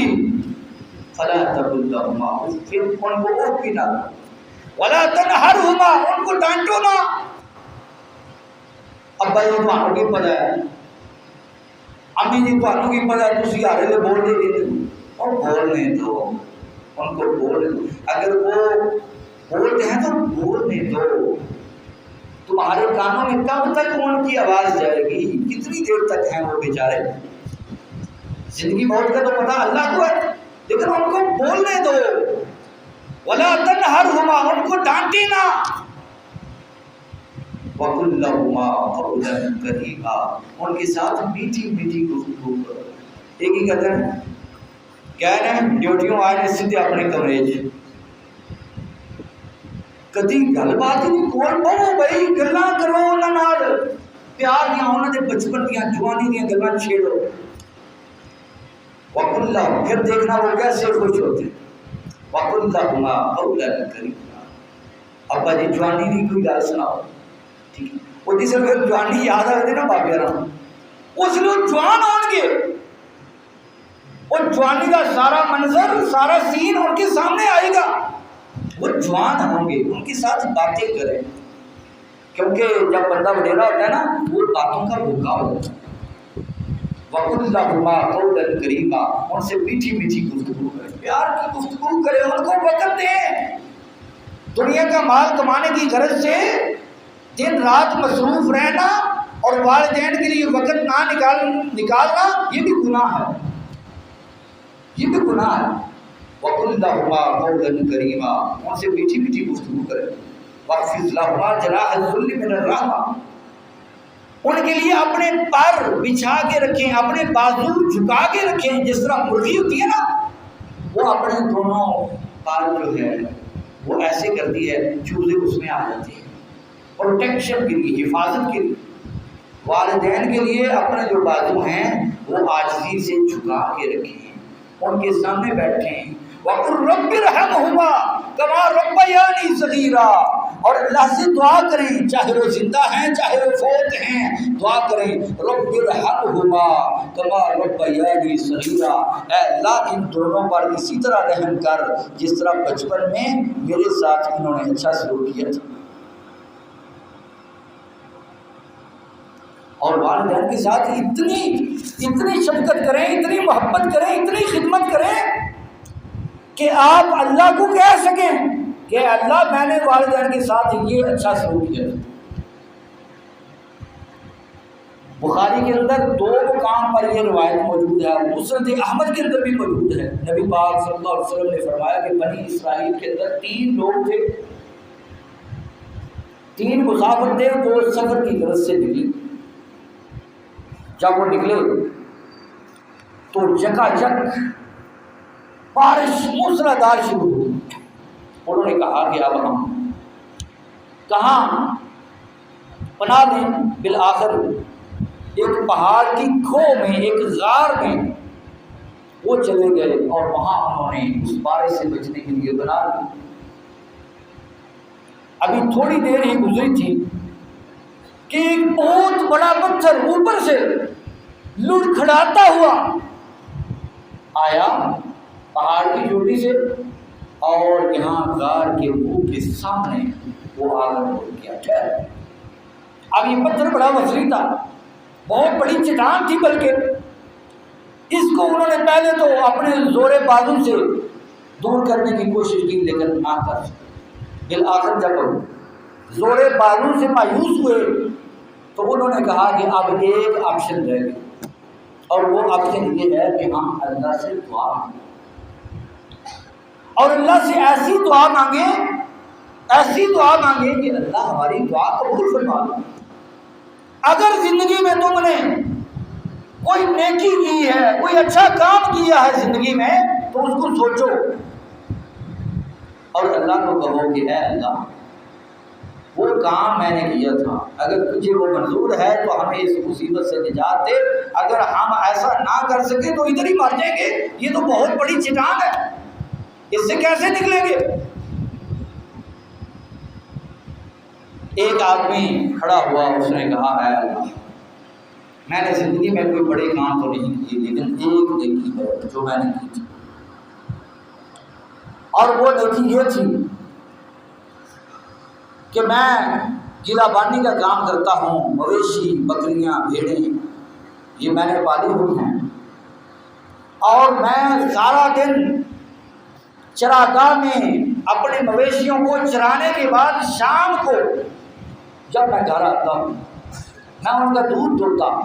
فلا تقل لهما اف، ان کو اف بھی نہ کہو، ولا تنہرہما، ان کو ڈانٹو نہ۔ ابا جی تمہوں کی پتہ ہے، امی جی تمہوں کی پتہ ہے، تسی ہر ویلے بول دے اور بولنے دو، ان کو بولنے دو، اگر وہ بولتے ہیں تو بولنے دو۔ تمہارے کانوں میں کب تک ان کی آواز جائے گی؟ کتنی دیر تک ہیں وہ بیچارے؟ زندگی موت کا تو پتہ اللہ کو ہے، لیکن ان کو بولنے دو۔ ولا تنہرہما، ان کو ڈانٹے نہ۔ وقل لہما قولا کریما، ان کے ساتھ میٹھی میٹھی گفتگو کرو۔ ایک ہی کہتے ہیں کہہ رہے ہیں ڈیوٹیوں آئے نے سیدھے اپنے کمرے چ، کدی گل بات ہی نہیں، کول بہو بھائی گلاں کرو انہاں نال، پیار دیاں انہاں دے بچپن دیاں جوانی دیاں گلاں چھیڑو۔ وقل لہما، پھر دیکھنا وہ کیسے خوش ہوتے ہیں۔ وقل لہما قولا کریما، ابا جی جوانی دی کوئی گل سناؤ، ٹھیک ہے؟ وہ جسے پھر جوانی یاد آئے نا بابے رہا اس لیے جوان آن گے، اور جوانی کا سارا منظر سارا سین ان کے سامنے آئے گا، وہ جوان ہوں گے، ان کے ساتھ باتیں کریں کیونکہ جب بندہ وڈیرا ہوتا ہے نا وہ باتوں کا بھوکا ہوتا ہے. وَقُلْ لَهُمَا قَوْلًا كَرِيمًا، ان سے میٹھی میٹھی گفتگو کرے، پیار کی گفتگو کرے، ان کو وقت دیں. دنیا کا مال کمانے کی غرض سے دن رات مصروف رہنا اور والدین کے لیے وقت نہ نکالنا یہ بھی گناہ ہے، یہ بھی گناہ ہے. وَقُلْ لَهُمَا قَوْلًا كَرِيمًا، ان سے میٹھی میٹھی گفتگو کرے. وَاخْفِضْ لَهُمَا جَنَاحَ الذُّلِّ مِنَ الرَّحْمَةِ، ان کے لیے اپنے پر بچھا کے رکھیں، اپنے بازو جھکا کے رکھیں. جس طرح مرغی ہوتی ہے نا، وہ اپنے دونوں پر جو ہے وہ ایسے کرتی ہے، چوزے اس میں آ جاتے ہیں. پروٹیکشن کے لیے، حفاظت کے لیے. والدین کے لیے اپنے جو بازو ہیں وہ عاجزی سے جھکا کے رکھیں، ان کے سامنے بیٹھیں. وَقُلْ رَبِّ ارْحَمْهُمَا كَمَا رَبَّيَانِي صَغِيرًا، اور اللہ سے دعا کریں، چاہے وہ زندہ ہیں چاہے وہ فوت ہیں، دعا کریں رَبِّ ارْحَمْهُمَا كَمَا رَبَّيَانِي صَغِيرًا، اے اللہ ان دونوں پر اسی طرح رحم کر جس طرح بچپن میں میرے ساتھ انہوں نے اچھا سلوک کیا تھا. اور والدین کے ساتھ اتنی شفقت کریں، اتنی محبت کریں، اتنی خدمت کریں کہ آپ اللہ کو کہہ سکیں کہ اللہ میں نے والدین کے ساتھ یہ اچھا سلوک کیا. بخاری کے اندر 2 مقام پر یہ روایت موجود ہے، مسند احمد کے اندر بھی موجود ہے. نبی پاک صلی اللہ علیہ وسلم نے فرمایا کہ بنی اسرائیل کے اندر 3 لوگ تھے، 3 مسافر تھے، وہ سفر کی غرض سے نکلے. جب وہ نکلے تو جکا جک بارش موسلادھار شروع ہوئی. انہوں نے کہا کہ اب ہم کہاں پناہ دیں. بالآخر ایک پہاڑ کی کھو میں، ایک غار میں وہ چلے گئے اور وہاں انہوں نے اس بارش سے بچنے کے لیے بنا لی. ابھی تھوڑی دیر ہی گزری تھی کہ ایک بہت بڑا پتھر اوپر سے لڑکھڑاتا ہوا آیا پہاڑ کی چوٹی سے، اور یہاں غار کے منہ کے سامنے وہ آ کر ٹھہر. اب یہ پتھر بڑا وسیع تھا، بہت بڑی چٹان تھی، بلکہ اس کو انہوں نے پہلے تو اپنے زور بازو سے دور کرنے کی کوشش کی لیکن نہ کر سکے. بالآخر جب زور بازو سے مایوس ہوئے تو انہوں نے کہا کہ اب ایک آپشن رہ گیا، اور وہ آپشن یہ ہے کہ ہم اللہ سے دعا مانگیں، اور اللہ سے ایسی دعا مانگیں کہ اللہ ہماری دعا قبول فرما لے. اگر زندگی میں تم نے کوئی نیکی کی ہے، کوئی اچھا کام کیا ہے زندگی میں، تو اس کو سوچو اور اللہ کو کہو کہ اے اللہ وہ کام میں نے کیا تھا، اگر تجھے وہ منظور ہے تو ہمیں اس مصیبت سے نجات دے. اگر ہم ایسا نہ کر سکے تو ادھر ہی مر جائیں گے، یہ تو بہت بڑی چٹان ہے، اس سے کیسے نکلیں گے. ایک آدمی کھڑا ہوا، اس نے کہا اے اللہ میں نے زندگی میں کوئی بڑے کام تو نہیں کیے لیکن ایک نیکی ہے جو میں نے کی تھی، اور وہ نیکی یہ تھی کہ میں گلا بانی کا کام کرتا ہوں. مویشی، بکریاں، بھیڑیں یہ میں نے پالی ہوئی ہیں، اور میں سارا دن چراگاہ میں اپنے مویشیوں کو چرانے کے بعد شام کو جب میں گھر آتا ہوں میں ان کا دودھ دھوتا ہوں.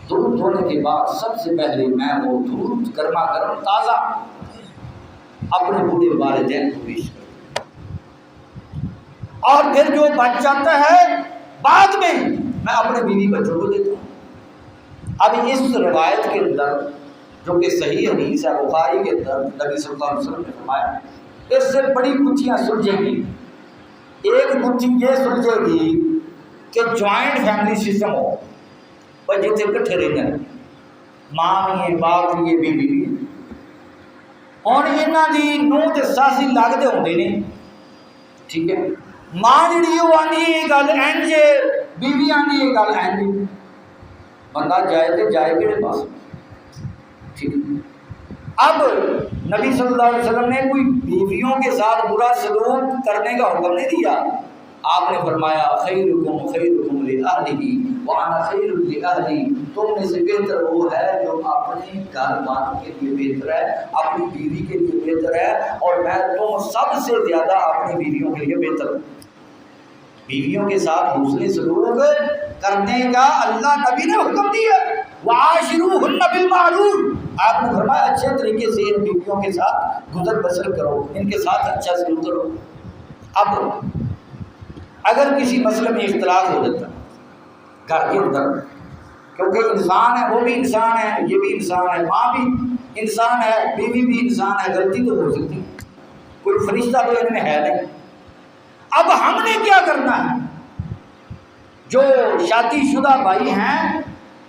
دودھ دھونے کے بعد سب سے پہلے میں وہ دودھ گرما گرم تازہ اپنے بوڑھے والدین کو پیش کرتا ہوں، اور پھر جو بچ جاتا ہے بعد میں میں اپنے بیوی بچوں کو دیتا ہوں. اب اس روایت کے اندر جو کہ صحیح حدیث ہے بخاری کے اندر نبی صلی اللہ علیہ وسلم نے فرمایا اس سے بڑی گتھیاں سلجھیں گی. ایک گتھی یہ سلجھے گی کہ جوائنٹ فیملی سسٹم ہو، پر جتنے کٹھے رہتے ہیں، ماں بھی ہے، باپ بھی ہے، بیوی بھی ہے، اور یہاں دی نوہ تے ساسی لگتے ہوتے ہیں. ٹھیک ہے، ماں جڑی وہ آنی یہ گل این جے، بیوی آنی یہ گل این جے، بندہ جائے تے جائے کہڑے پاس. ٹھیک ہے، اب نبی صلی اللہ علیہ وسلم نے کوئی بیویوں کے ساتھ برا سلوک کرنے کا حکم نہیں دیا، آپ نے فرمایا خیرکم خیرکم لأہلہ وانا خیر لأہلی، تم میں سے بہتر وہ ہے جو اپنے گھر والوں کے لیے بہتر ہے، اپنی بیوی کے لیے بہتر ہے، اور میں تم سب سے زیادہ اپنی بیویوں کے لیے بہتر ہوں۔ بیویوں کے ساتھ حسن سلوک کرنے کا اللہ نبی نے حکم دیا، وعاشروہن بالمعروف، آپ نے فرمایا اچھے طریقے سے ان بیویوں کے ساتھ گزر بسر کرو، ان کے ساتھ اچھا سلوک کرو۔ اب اگر کسی مسئلے میں اختلاف ہو جاتا ہے گھر کے اندر، کیونکہ انسان ہے، وہ بھی انسان ہے، یہ بھی انسان ہے، ماں بھی انسان ہے، بیوی بھی انسان ہے، غلطی تو ہو سکتی ہے، کوئی فرشتہ تو ان میں ہے نہیں۔ اب ہم نے کیا کرنا ہے؟ جو شادی شدہ بھائی ہیں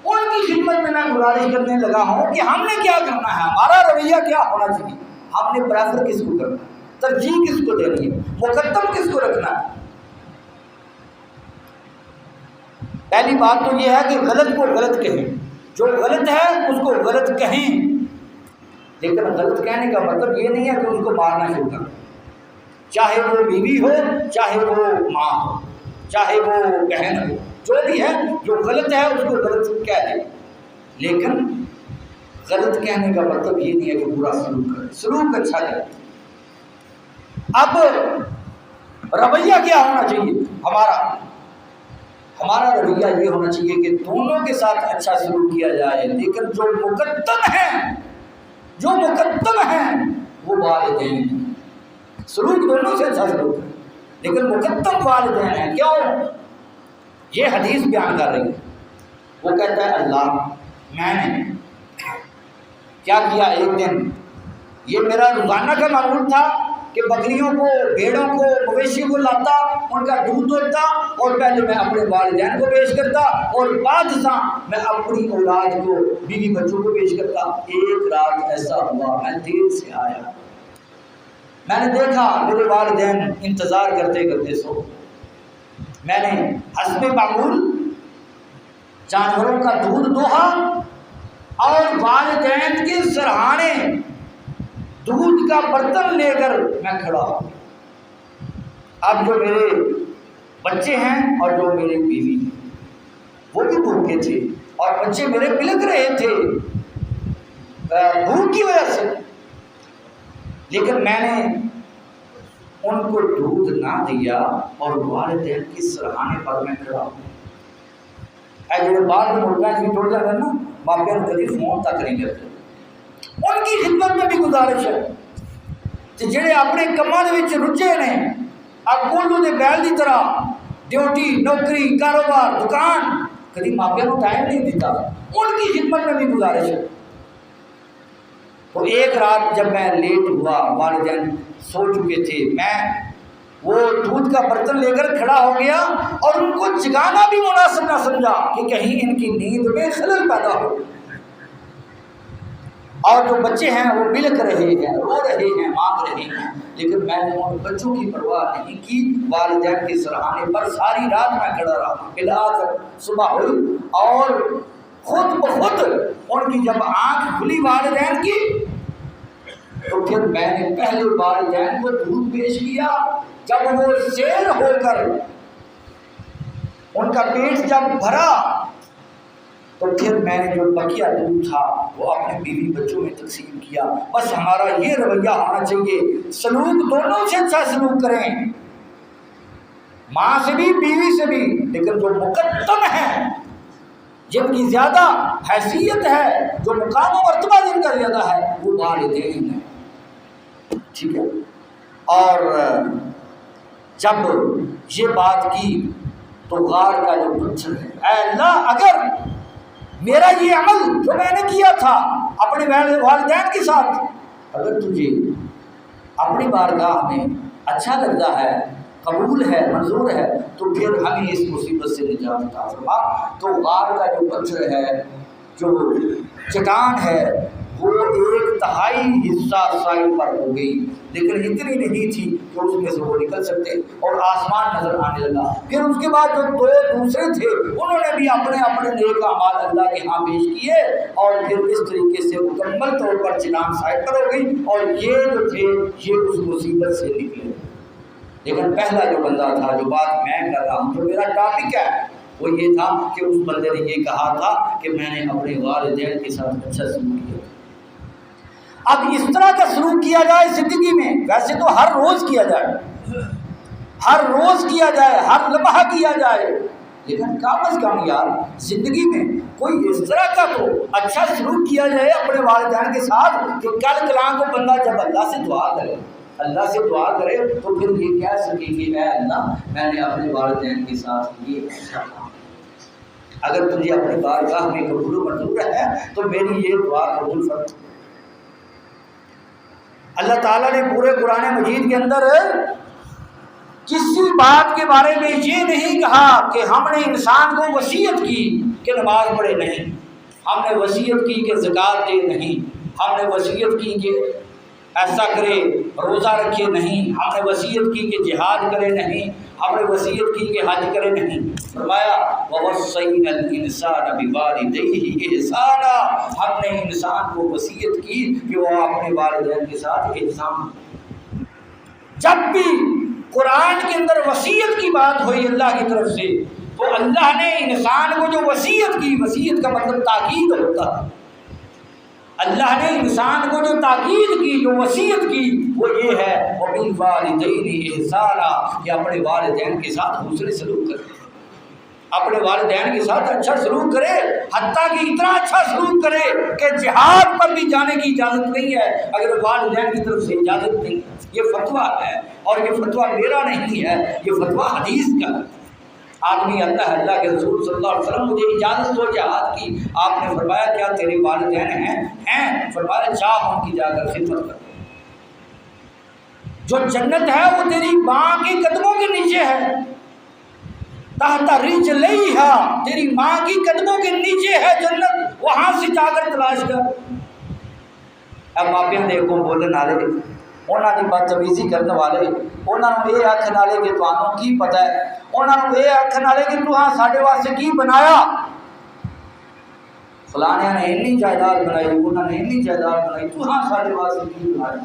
ان کی خدمت میں میں گزارش کرنے لگا ہوں کہ ہم نے کیا کرنا ہے، ہمارا رویہ کیا ہونا چاہیے، ہم نے پریفر کس کو کرنا ہے، ترجیح کس کو دینی ہے، مقدم کس کو رکھنا ہے۔ پہلی بات تو یہ ہے کہ غلط کو غلط کہیں، جو غلط ہے اس کو غلط کہیں، لیکن غلط کہنے کا مطلب یہ نہیں ہے کہ اس کو مارنا شروع کریں، چاہے وہ بیوی ہو، چاہے وہ ماں ہو، چاہے وہ بہن ہو، جو بھی ہے جو غلط ہے اس کو غلط کہہ دیں، لیکن غلط کہنے کا مطلب یہ نہیں ہے کہ برا سلوک کرے، سلوک اچھا کرے۔ اب رویہ کیا ہونا چاہیے ہمارا رویہ یہ ہونا چاہیے کہ دونوں کے ساتھ اچھا سلوک کیا جائے، لیکن جو مقدم ہیں وہ والدین ہیں، سلوک دونوں سے اچھا سلوک ہے، لیکن مقدم والدین ہیں۔ کیوں؟ یہ حدیث بیان کر رہی ہے، وہ کہتا ہے اللہ میں نے کیا کیا، ایک دن یہ میرا روزانہ کا معمول تھا کہ بکریوں کو، بھیڑوں کو، مویشیوں کو لاتا، ان کا دودھ دھوتا، اور پہلے میں اپنے والدین کو پیش کرتا، اور بعد میں اپنی اولاد کو، بیوی بچوں کو پیش کرتا۔ ایک رات ایسا ہوا میں دیر سے آیا، میں نے دیکھا میرے والدین انتظار کرتے کرتے سو، میں نے حسب معمول جانوروں کا دودھ دوہا اور والدین کے سرہانے دودھ کا برتن لے کر میں کھڑا ہوں۔ اب جو میرے بچے ہیں اور جو میری بیوی وہ بھی بھوکے تھے، اور بچے میرے بلک رہے تھے بھوک کی وجہ سے، لیکن میں نے ان کو دودھ نہ دیا اور والدین کی سرہانے پر میں کھڑا ہوں۔ جو بعض ملکوں سے جڑ جاتا ہے نا، باقی کبھی فون تک نہیں کرتے، ان کی خدمت میں بھی گزارش ہے کہ جڑے اپنے کماں دے وچ رجے نے، اب کولو دے بیل دی طرح ڈیوٹی، نوکری، کاروبار، دکان، کبھی ماپیاں کو ٹائم نہیں دیتا، ان کی خدمت میں بھی گزارش ہے۔ تو ایک رات جب میں لیٹ ہوا، والدین سو چکے تھے، میں وہ دودھ کا برتن لے کر کھڑا ہو گیا اور ان کو جگانا بھی مناسب نہ سمجھا کہ کہیں ان کی نیند میں خلل پیدا ہو، اور جو بچے ہیں وہ بلک رہے ہیں، رو رہے ہیں، مانگ رہے ہیں، لیکن میں نے ان بچوں کی پرواہ نہیں کی، والدین کے سرہانے پر ساری رات میں کھڑا رہا، بالآخر صبح ہوئی اور خود بخود ان کی جب آنکھ کھلی والدین کی، تو پھر میں نے پہلے والدین کو دودھ پیش کیا۔ جب وہ سیر ہو کر ان کا پیٹ جب بھرا تو پھر میں نے جو بقیہ دودھ تھا وہ اپنے بیوی بچوں میں تقسیم کیا۔ بس ہمارا یہ رویہ ہونا چاہیے، سلوک دونوں سے اچھا سلوک کریں، ماں سے بھی، بیوی سے بھی، لیکن جو مقدم ہیں، جن کی زیادہ حیثیت ہے، جو مقام و مرتبہ جن کا زیادہ ہے، وہ والدین ہیں، ٹھیک ہے۔ اور جب یہ بات کی تو غار کا جو پتھر ہے، اے اللہ اگر میرا یہ عمل جو میں نے کیا تھا اپنے والدین کے ساتھ، اگر تجھے اپنی بارگاہ میں اچھا لگتا ہے، قبول ہے، منظور ہے، تو پھر ہمیں اس مصیبت سے نجات عطا فرما۔ تو غار کا جو پتھر ہے، جو چٹان ہے، وہ 1/3 حصہ ساحل پر ہو گئی، لیکن اتنی نہیں تھی کہ اس میں سے وہ نکل سکتے، اور آسمان نظر آنے لگا۔ پھر اس کے بعد جو 2 دوسرے تھے انہوں نے بھی اپنے اپنے نیک اعمال اللہ کے ہاں پیش کیے، اور پھر اس طریقے سے مکمل طور پر چٹان ساحل پر ہو گئی، اور یہ جو تھے یہ اس مصیبت سے نکلے۔ لیکن پہلا جو بندہ تھا، جو بات میں کر رہا ہوں، جو میرا ٹاپک ہے، وہ یہ تھا کہ اس بندے نے یہ کہا تھا کہ میں نے اپنے والدین کے ساتھ اچھا سلوک کیا۔ اب اس طرح کا سلوک کیا جائے زندگی میں، ویسے تو ہر روز کیا جائے، ہر روز کیا جائے، ہر لمحہ کیا جائے، لیکن کم از کم یار زندگی میں کوئی اس طرح کا تو اچھا سلوک کیا جائے اپنے والدین کے ساتھ کہ کل کلاں کو بندہ جب اللہ سے دعا کرے، اللہ سے دعا کرے تو پھر یہ کہہ سکے کہ اے اللہ میں نے اپنے والدین کے ساتھ یہ اچھا کام۔ اگر تجھے اپنے بارگاہ میں قبول و منظور ہے تو میری یہ دعا قبول فرما۔ اللہ تعالیٰ نے پورے قرآن مجید کے اندر کسی بات کے بارے میں یہ نہیں کہا کہ ہم نے انسان کو وصیت کی کہ نماز پڑھے، نہیں، ہم نے وصیت کی کہ زکوٰۃ دے، نہیں، ہم نے وصیت کی کہ ایسا کرے، روزہ رکھے، نہیں، ہم نے وصیت کی کہ جہاد کرے، نہیں، ہم نے وصیت کی کہ حج کرے، نہیں۔ فرمایا وَوَصَّيْنَا الْإِنسَانَ بِوَالِدَيْهِ إِحْسَانًا، ہم نے انسان کو وصیت کی کہ وہ اپنے والدین کے ساتھ احسان۔ جب بھی قرآن کے اندر وصیت کی بات ہوئی اللہ کی طرف سے تو اللہ نے انسان کو جو وصیت کی، وصیت کا مطلب تاکید ہوتا ہے، اللہ نے انسان کو جو تاکید کی، جو وصیت کی، وہ یہ ہے وَبِالْوَالِدَيْنِ إِحْسَانًا، کہ اپنے والدین کے ساتھ حسن سلوک کرے، اپنے والدین کے ساتھ اچھا سلوک کرے، حتیٰ کہ اتنا اچھا سلوک کرے کہ جہاد پر بھی جانے کی اجازت نہیں ہے اگر والدین کی طرف سے اجازت نہیں۔ یہ فتویٰ ہے، اور یہ فتویٰ میرا نہیں ہے، یہ فتویٰ حدیث کا ہے۔ آدمی اللہ ہے، اللہ کے رسول صلی اللہ علیہ وسلم مجھے اجازت دو جہاد کی، آپ نے فرمایا کیا تیرے والدین ہیں؟ فرمایا چاہ ان کی جا کر خدمت کر۔ جو جنت ہے وہ تیری ماں کے قدموں کے نیچے ہے، تحت رجلیہا، تیری ماں کی قدموں کے نیچے ہے جنت، وہاں سے جا کر تلاش کر۔ اب ماپیاں دیکھو بولن والے، انہوں نے بدتمیزی کرنے والے، انہوں نے یہ آخر والے کہ تمہیں کی پتہ ہے، انہوں نے یہ آخر والے کہ تو ساڈے واسطے کی بنایا، فلانے نے اینی جائیداد بنائی، انہوں نے اینی جائیداد بنائی، تو ساڈے واسطے کی بنایا؟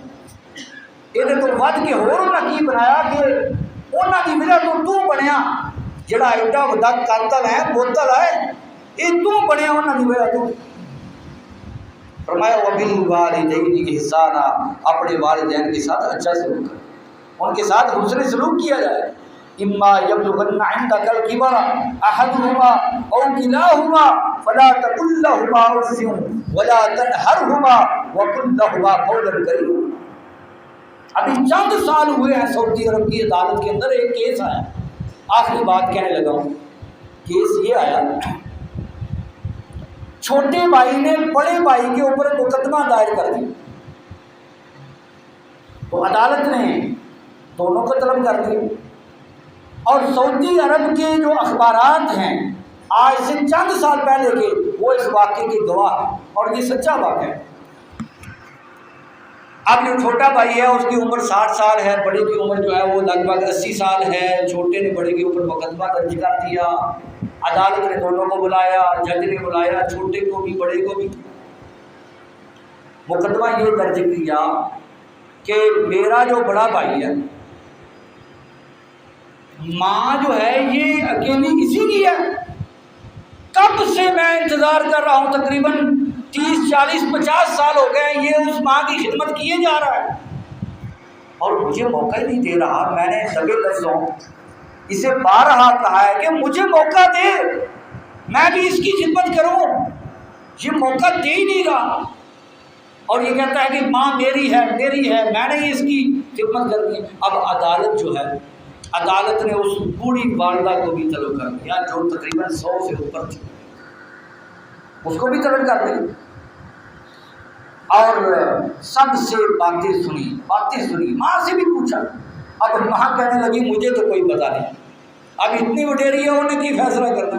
یہ تو ود کے ہور کی بنایا کہ انہوں کی وجہ تو بنیا، جڑا ایڈا وڈا قاتل ہے، بوتل ہے، یہ تو بنیا انہوں کی وجہ تو۔ فرمایا وَبِالْوَالِدَيْنِ إِحْسَانًا، اپنے والدین کے ساتھ اچھا سلوک کرے، ان کے ساتھ حسن سلوک کیا جائے۔ اما یبلغن عندک الکبر احدهما او کلاهما فلا تقل لهما اف ولا تنهرهما وقل لهما قولا کریما۔ ابھی چند سال ہوئے ہیں سعودی عرب کی عدالت کے اندر ایک کیس آیا، آخری بات کہنے لگا ہوں، کیس یہ آیا، چھوٹے بھائی نے بڑے بھائی کے اوپر مقدمہ دائر کر دیا، تو عدالت نے دونوں کو طلب کر دیا، اور سعودی عرب کے جو اخبارات ہیں آج سے چند سال پہلے کے، وہ اس واقعے کے گواہ ہیں، اور یہ سچا واقعہ ہے۔ اب جو چھوٹا بھائی ہے اس کی عمر 60 سال ہے، بڑے کی عمر جو ہے وہ لگ بھگ 80 سال ہے، چھوٹے نے بڑے کے اوپر مقدمہ درج کر دیا، عدالت نے دونوں کو بلایا، جج نے بلایا، چھوٹے کو بھی بڑے کو بھی۔ مقدمہ یہ درج کیا کہ میرا جو بڑا بھائی ہے، ماں جو ہے یہ اکیلی اسی کی ہے، کب سے میں انتظار کر رہا ہوں، تقریباً 30 40 50 سال ہو گئے ہیں، یہ اس ماں کی خدمت کیے جا رہا ہے اور مجھے موقع ہی نہیں دے رہا۔ میں نے دبے لفظوں اسے بارہا کہا ہے کہ مجھے موقع دے، میں بھی اس کی خدمت کروں، یہ موقع دے ہی نہیں رہا، اور یہ کہتا ہے کہ ماں میری ہے، میں نے اس کی خدمت کرنی ہے۔ اب عدالت جو ہے، عدالت نے اس بوڑھی والدہ کو بھی طلب کر دیا جو تقریباً 100 سے اوپر تھی، اس کو بھی طلب کر دی، اور سب سے باتیں سنی، ماں سے بھی پوچھا۔ اب ماں کہنے لگی مجھے تو کوئی پتہ نہیں، اب اتنی وڈیری ہے انہیں کی فیصلہ کرنا،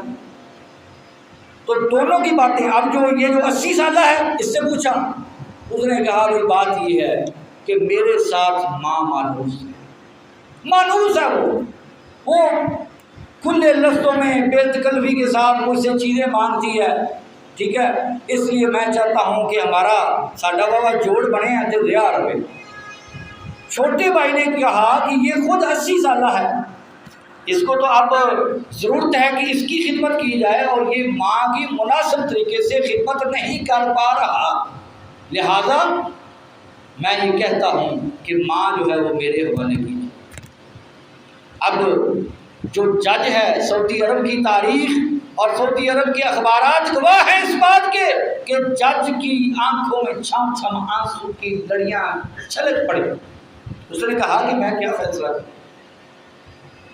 تو دونوں کی باتیں۔ اب جو یہ جو 80 سالہ ہے اس سے پوچھا، اس نے کہا بھائی بات یہ ہے کہ میرے ساتھ ماں مانوس ہے، وہ کھلے لفظوں میں بے تکلفی کے ساتھ مجھ سے چیزیں مانگتی ہے، ٹھیک ہے، اس لیے میں چاہتا ہوں کہ ساڈا بابا جوڑ بنے ہیں تے 1000 روپے چھوٹے بھائی نے کہا کہ یہ خود 80 سالہ ہے، اس کو تو اب ضرورت ہے کہ اس کی خدمت کی جائے، اور یہ ماں کی مناسب طریقے سے خدمت نہیں کر پا رہا، لہذا میں یہ کہتا ہوں کہ ماں جو ہے وہ میرے حوالے کی جائے۔ اب جو جج ہے، سعودی عرب کی تاریخ اور سعودی عرب کے اخبارات گواہ ہیں اس بات کے کہ جج کی آنکھوں میں چھم چھم آنسو کی لڑیاں چھلک پڑی۔ اس نے کہا کہ میں کیا فیصلہ کروں،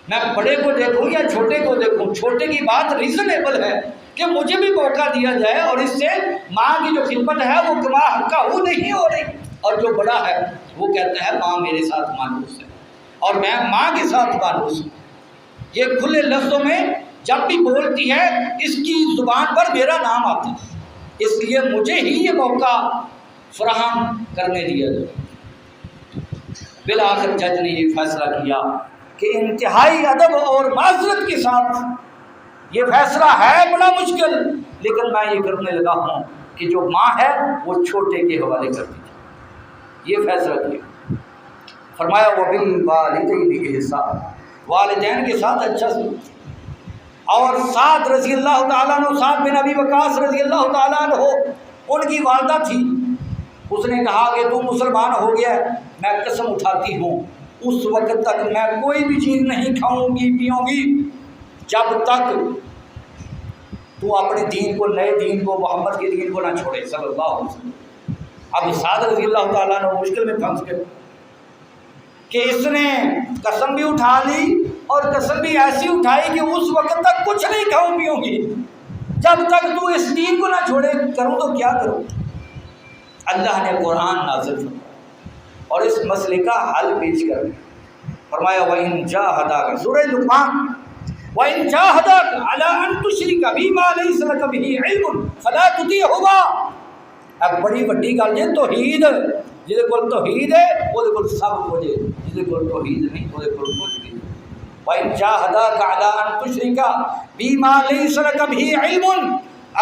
میں بڑے کو دیکھوں یا چھوٹے کو دیکھوں؟ چھوٹے کی بات ریزنیبل ہے کہ مجھے بھی موقع دیا جائے، اور اس سے ماں کی جو خدمت ہے وہ کما حقہ وہ نہیں ہو رہی، اور جو بڑا ہے وہ کہتا ہے ماں میرے ساتھ مانوس ہے اور میں ماں کے ساتھ مانوس ہوں۔ یہ کھلے لفظوں میں جب بھی بولتی ہے اس کی زبان پر میرا نام آتا ہے، اس لیے مجھے ہی یہ موقع فراہم کرنے دیا جائے۔ بالآخر جج نے یہ فیصلہ کیا کہ انتہائی ادب اور معذرت کے ساتھ، یہ فیصلہ ہے بڑا مشکل، لیکن میں یہ کرنے لگا ہوں کہ جو ماں ہے وہ چھوٹے کے حوالے کر دیجیے۔ یہ فیصلہ کیا، فرمایا وَبِالْوَالِدَيْنِ إِحْسَانًا، والدین کے ساتھ اچھا سلوک۔ اور سعد رضی اللہ تعالیٰ عنہ، سعد بن ابی وقاص رضی اللہ تعالیٰ عنہ، ان کی والدہ تھی، اس نے کہا کہ تم مسلمان ہو گیا، میں قسم اٹھاتی ہوں اس وقت تک میں کوئی بھی چیز نہیں کھاؤں گی پیوں گی جب تک تو اپنے دین کو، نئے دین کو، محمد کے دین کو نہ چھوڑے صلی اللہ علیہ وسلم۔ اب سعد رضی اللہ تعالیٰ عنہ مشکل میں پھنس گئے کہ اس نے قسم بھی اٹھا لی اور قسم بھی ایسی اٹھائی کہ اس وقت تک کچھ نہیں کھاؤں پیوں گی جب تک تو اس دین کو نہ چھوڑے، کروں تو کیا کروں؟ اللہ نے قرآن نازل فرمایا اور اس مسئلے کا حل پیش کر دیا، فرمایا وَإِن جَاهَدَاكَ، سورہ لقمان، وَإِن جَاهَدَاكَ عَلَىٰ أَن تُشْرِكَ بِمَا لَيْسَ لَكَ بِهِ عِلْمٌ فَلَا تُطِعْهُمَا۔ اب بڑی وڈی گل ہے توحید، جس کول توحید ہے وہ کول سب کچھ ہے، جس کول توحید نہیں وہ کول کچھ بھی نہیں۔ وَإِن جَاهَدَاكَ عَلَىٰ أَن تُشْرِكَ بِمَا لَيْسَ لَكَ بِهِ عِلْمٌ،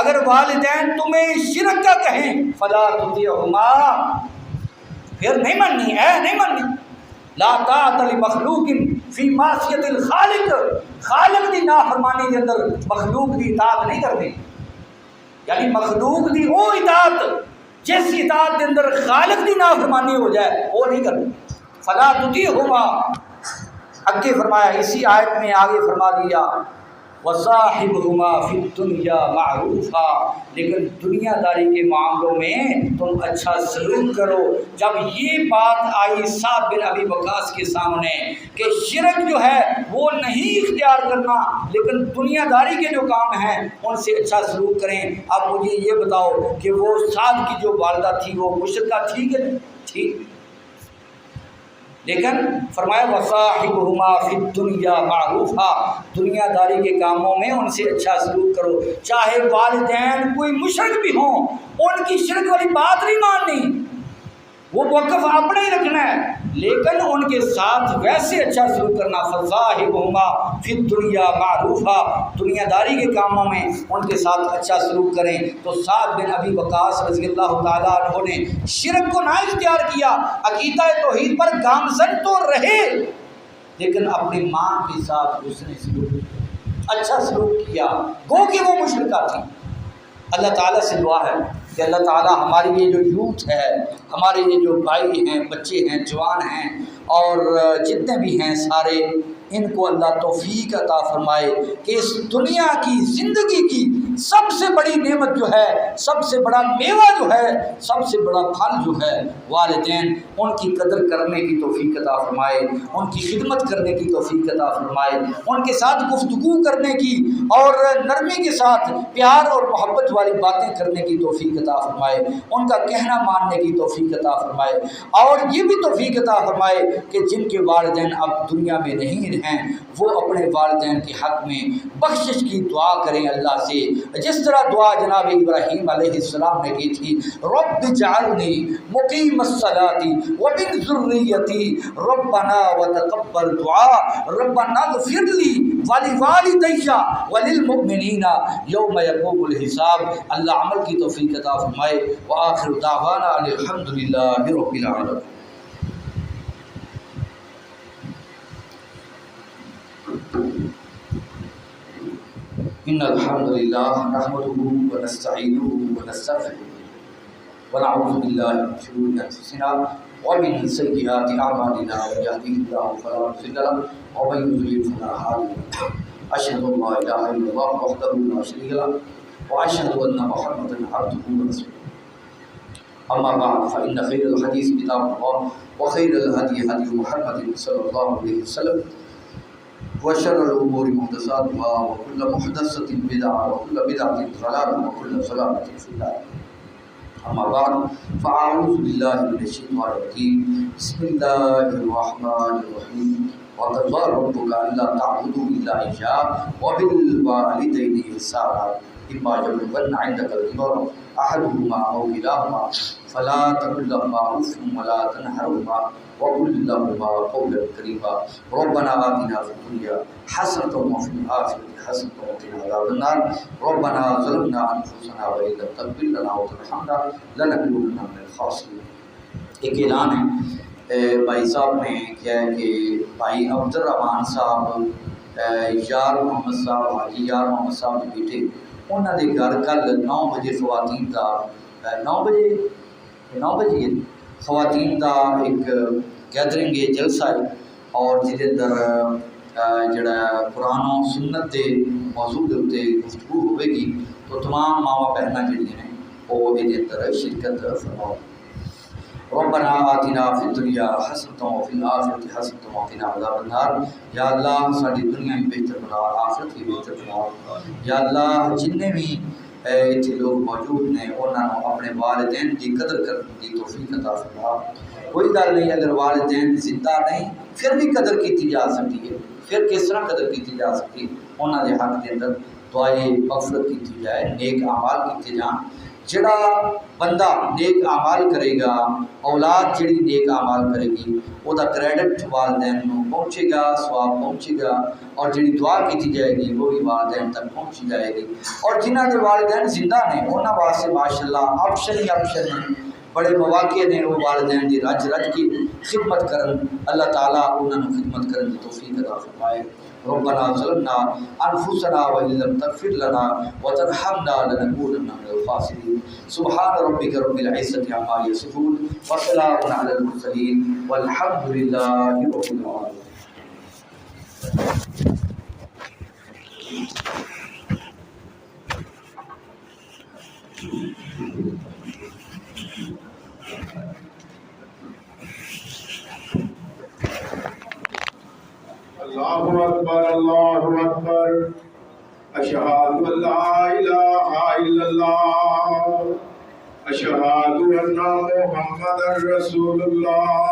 اگر والدین تمہیں شرک کا کہیں فَلَا تُطِعْهُمَا، پھر نہیں ماننی ہے، نہیں ماننی۔ لا طاعت لمخلوق فی معصیت الخالق، خالق دی نافرمانی کے اندر مخلوق دی اطاعت نہیں کرنی، یعنی مخلوق دی وہ اطاعت جس اطاعت کے اندر خالق دی نافرمانی ہو جائے وہ نہیں کرنی۔ فلا تطیعہما، آگے فرمایا اسی آیت میں آگے فرما دیا وصاحبہما فی الدنیا معروفا، لیکن دنیا داری کے معاملوں میں تم اچھا سلوک کرو۔ جب یہ بات آئی سعد بن ابی وقاص کے سامنے کہ شرک جو ہے وہ نہیں اختیار کرنا لیکن دنیا داری کے جو کام ہیں ان سے اچھا سلوک کریں، اب مجھے یہ بتاؤ کہ وہ سعد کی جو والدہ تھی وہ مشرکہ تھی کہ نہیں تھی؟ لیکن فرمایا وصاحبہما فی الدنیا معروفا، دنیا داری کے کاموں میں ان سے اچھا سلوک کرو، چاہے والدین کوئی مشرک بھی ہوں، ان کی شرک والی بات نہیں ماننی، وہ وقف اپنا ہی رکھنا ہے، لیکن ان کے ساتھ ویسے اچھا سلوک کرنا۔ فصاحبہما فی الدنیا معروفا، دنیا داری کے کاموں میں ان کے ساتھ اچھا سلوک کریں۔ تو سعد بن ابی وقاص رضی اللہ تعالیٰ عنہ نے شرک کو نہ اختیار کیا، عقیدہ توحید پر گامزن تو رہے، لیکن اپنی ماں کے ساتھ اس نے سلوک اچھا سلوک کیا، گو کہ وہ مشرکہ تھی۔ اللہ تعالیٰ سے دعا ہے کہ اللہ تعالیٰ ہماری یہ جو یوتھ ہے، ہمارے یہ جو بھائی ہیں، بچے ہیں، جوان ہیں اور جتنے بھی ہیں سارے، ان کو اللہ توفیق عطا فرمائے کہ اس دنیا کی زندگی کی سب سے بڑی نعمت جو ہے، سب سے بڑا میوہ جو ہے، سب سے بڑا پھل جو ہے والدین، ان کی قدر کرنے کی توفیق عطا فرمائے، ان کی خدمت کرنے کی توفیق عطا فرمائے، ان کے ساتھ گفتگو کرنے کی اور نرمی کے ساتھ پیار اور محبت والی باتیں کرنے کی توفیق عطا فرمائے، ان کا کہنا ماننے کی توفیق عطا فرمائے، اور یہ بھی توفیق عطا فرمائے کہ جن کے والدین اب دنیا میں نہیں ہیں وہ اپنے والدین کے حق میں بخشش کی دعا کریں اللہ سے، جس طرح دعا جناب ابراہیم علیہ السلام نے کی تھی، رب اجعلنی مقیم الصلاۃ ومن ذریتی ربنا وتقبل دعا ربنا اغفر لی ولوالدی وللمؤمنین یوم یقوم الحساب۔ اللہ عمل کی توفیق عطا فرمائے۔ وآخر دعوانا الحمد للہ رب العالمین۔ إن الحمد لله نحمده ونستعينه ونستغفره ونعوذ بالله من شرور أنفسنا ومن سيئات أعمالنا من يهده الله فلا مضل له ومن يضلل فلا هادي له أشهد أن لا إله إلا الله وحده لا شريك له وأشهد أن محمدا عبده ورسوله أما بعد فإن خير الحديث كتاب الله وخير الهدي هدي محمد صلى الله عليه وسلم وشر الأمور محدثاتها وكل محدثة بدعة وكل بدعة ضلالة وكل ضلالة في النار. أما بعد فأعوذ بالله من الشيطان الرجيم. بسم الله الرحمن الرحيم. وقضى ربك ألا تعبدوا إلا إياه وبالوالدين إحسانا إما يبلغن عندك الكبر أحدهما أو كلاهما فلا تقل لهما أف ولا تنهرهما وقل لهما قولا كريما. ربنا آتنا في الدنيا حسنة وفي الآخرة حسنة وقنا عذاب النار. ربنا ظلمنا أنفسنا وإن لم تغفر لنا وترحمنا لنكونن من الخاسرين. ایک اعلان ہے بھائی صاحب نے کیا ہے کہ بھائی عبد الرحمان صاحب یار محمد صاحب حاجی یار محمد صاحب کے بیٹے انہوں کے گھر کل 9 بجے خواتین کا 9 بجے خواتین کا ایک گیدرنگ ہے جلسہ ہے اور جس اندر جڑا قرآن و سنت کے موضوع کے اتنے گفتگو ہوئے گی تو تمام ماواں بہنیں جڑیاں ہیں وہ یہ اندر شرکت فرماؤ. ربنا آتنا فی الدنیا حسنۃ وفی الآخرۃ حسنۃ وقنا عذاب النار. یا اللہ ساری دنیا بھی بہتر بنا آخرت بھی بہتر بنا. یا اللہ جننے بھی اتنے لوگ موجود نے انہوں نے اپنے والدین کی قدر کرنے کی توفیق عطا فرما. کوئی گل نہیں اگر والدین زندہ نہیں پھر بھی قدر کی جا سکتی ہے. پھر کس طرح قدر کی جا سکتی ہے؟ انہوں کے حق کے اندر دعائے مغفرت کی جائے, نیک اعمال کیتے جان. جڑا بندہ نیک اعمال کرے گا اولاد جڑی نیک اعمال کرے گی وہ دا کریڈٹ والدین کو پہنچے گا, ثواب پہنچے گا اور جڑی دعا کی جائے گی وہ بھی والدین تک پہنچی جائے گی. اور جنہاں کے والدین زندہ نے انہاں واسطے ماشاءاللہ آپشن بڑے مواقع نے وہ والدین کی رج کی خدمت کرن. اللہ تعالیٰ انہوں نے خدمت کرن کی توفیق عطا فرمائے. ربنا ظلمنا انفسنا وان لم تغفر لنا وترحمنا لنكونن من الخاسرين. سبحان ربك رب العزة عما يصفون وسلام على المرسلين والحمد لله رب العالمين. اللہ اکبر اللہ اکبر اشہد ان لا الہ الا اللہ اشہد ان محمد رسول اللہ.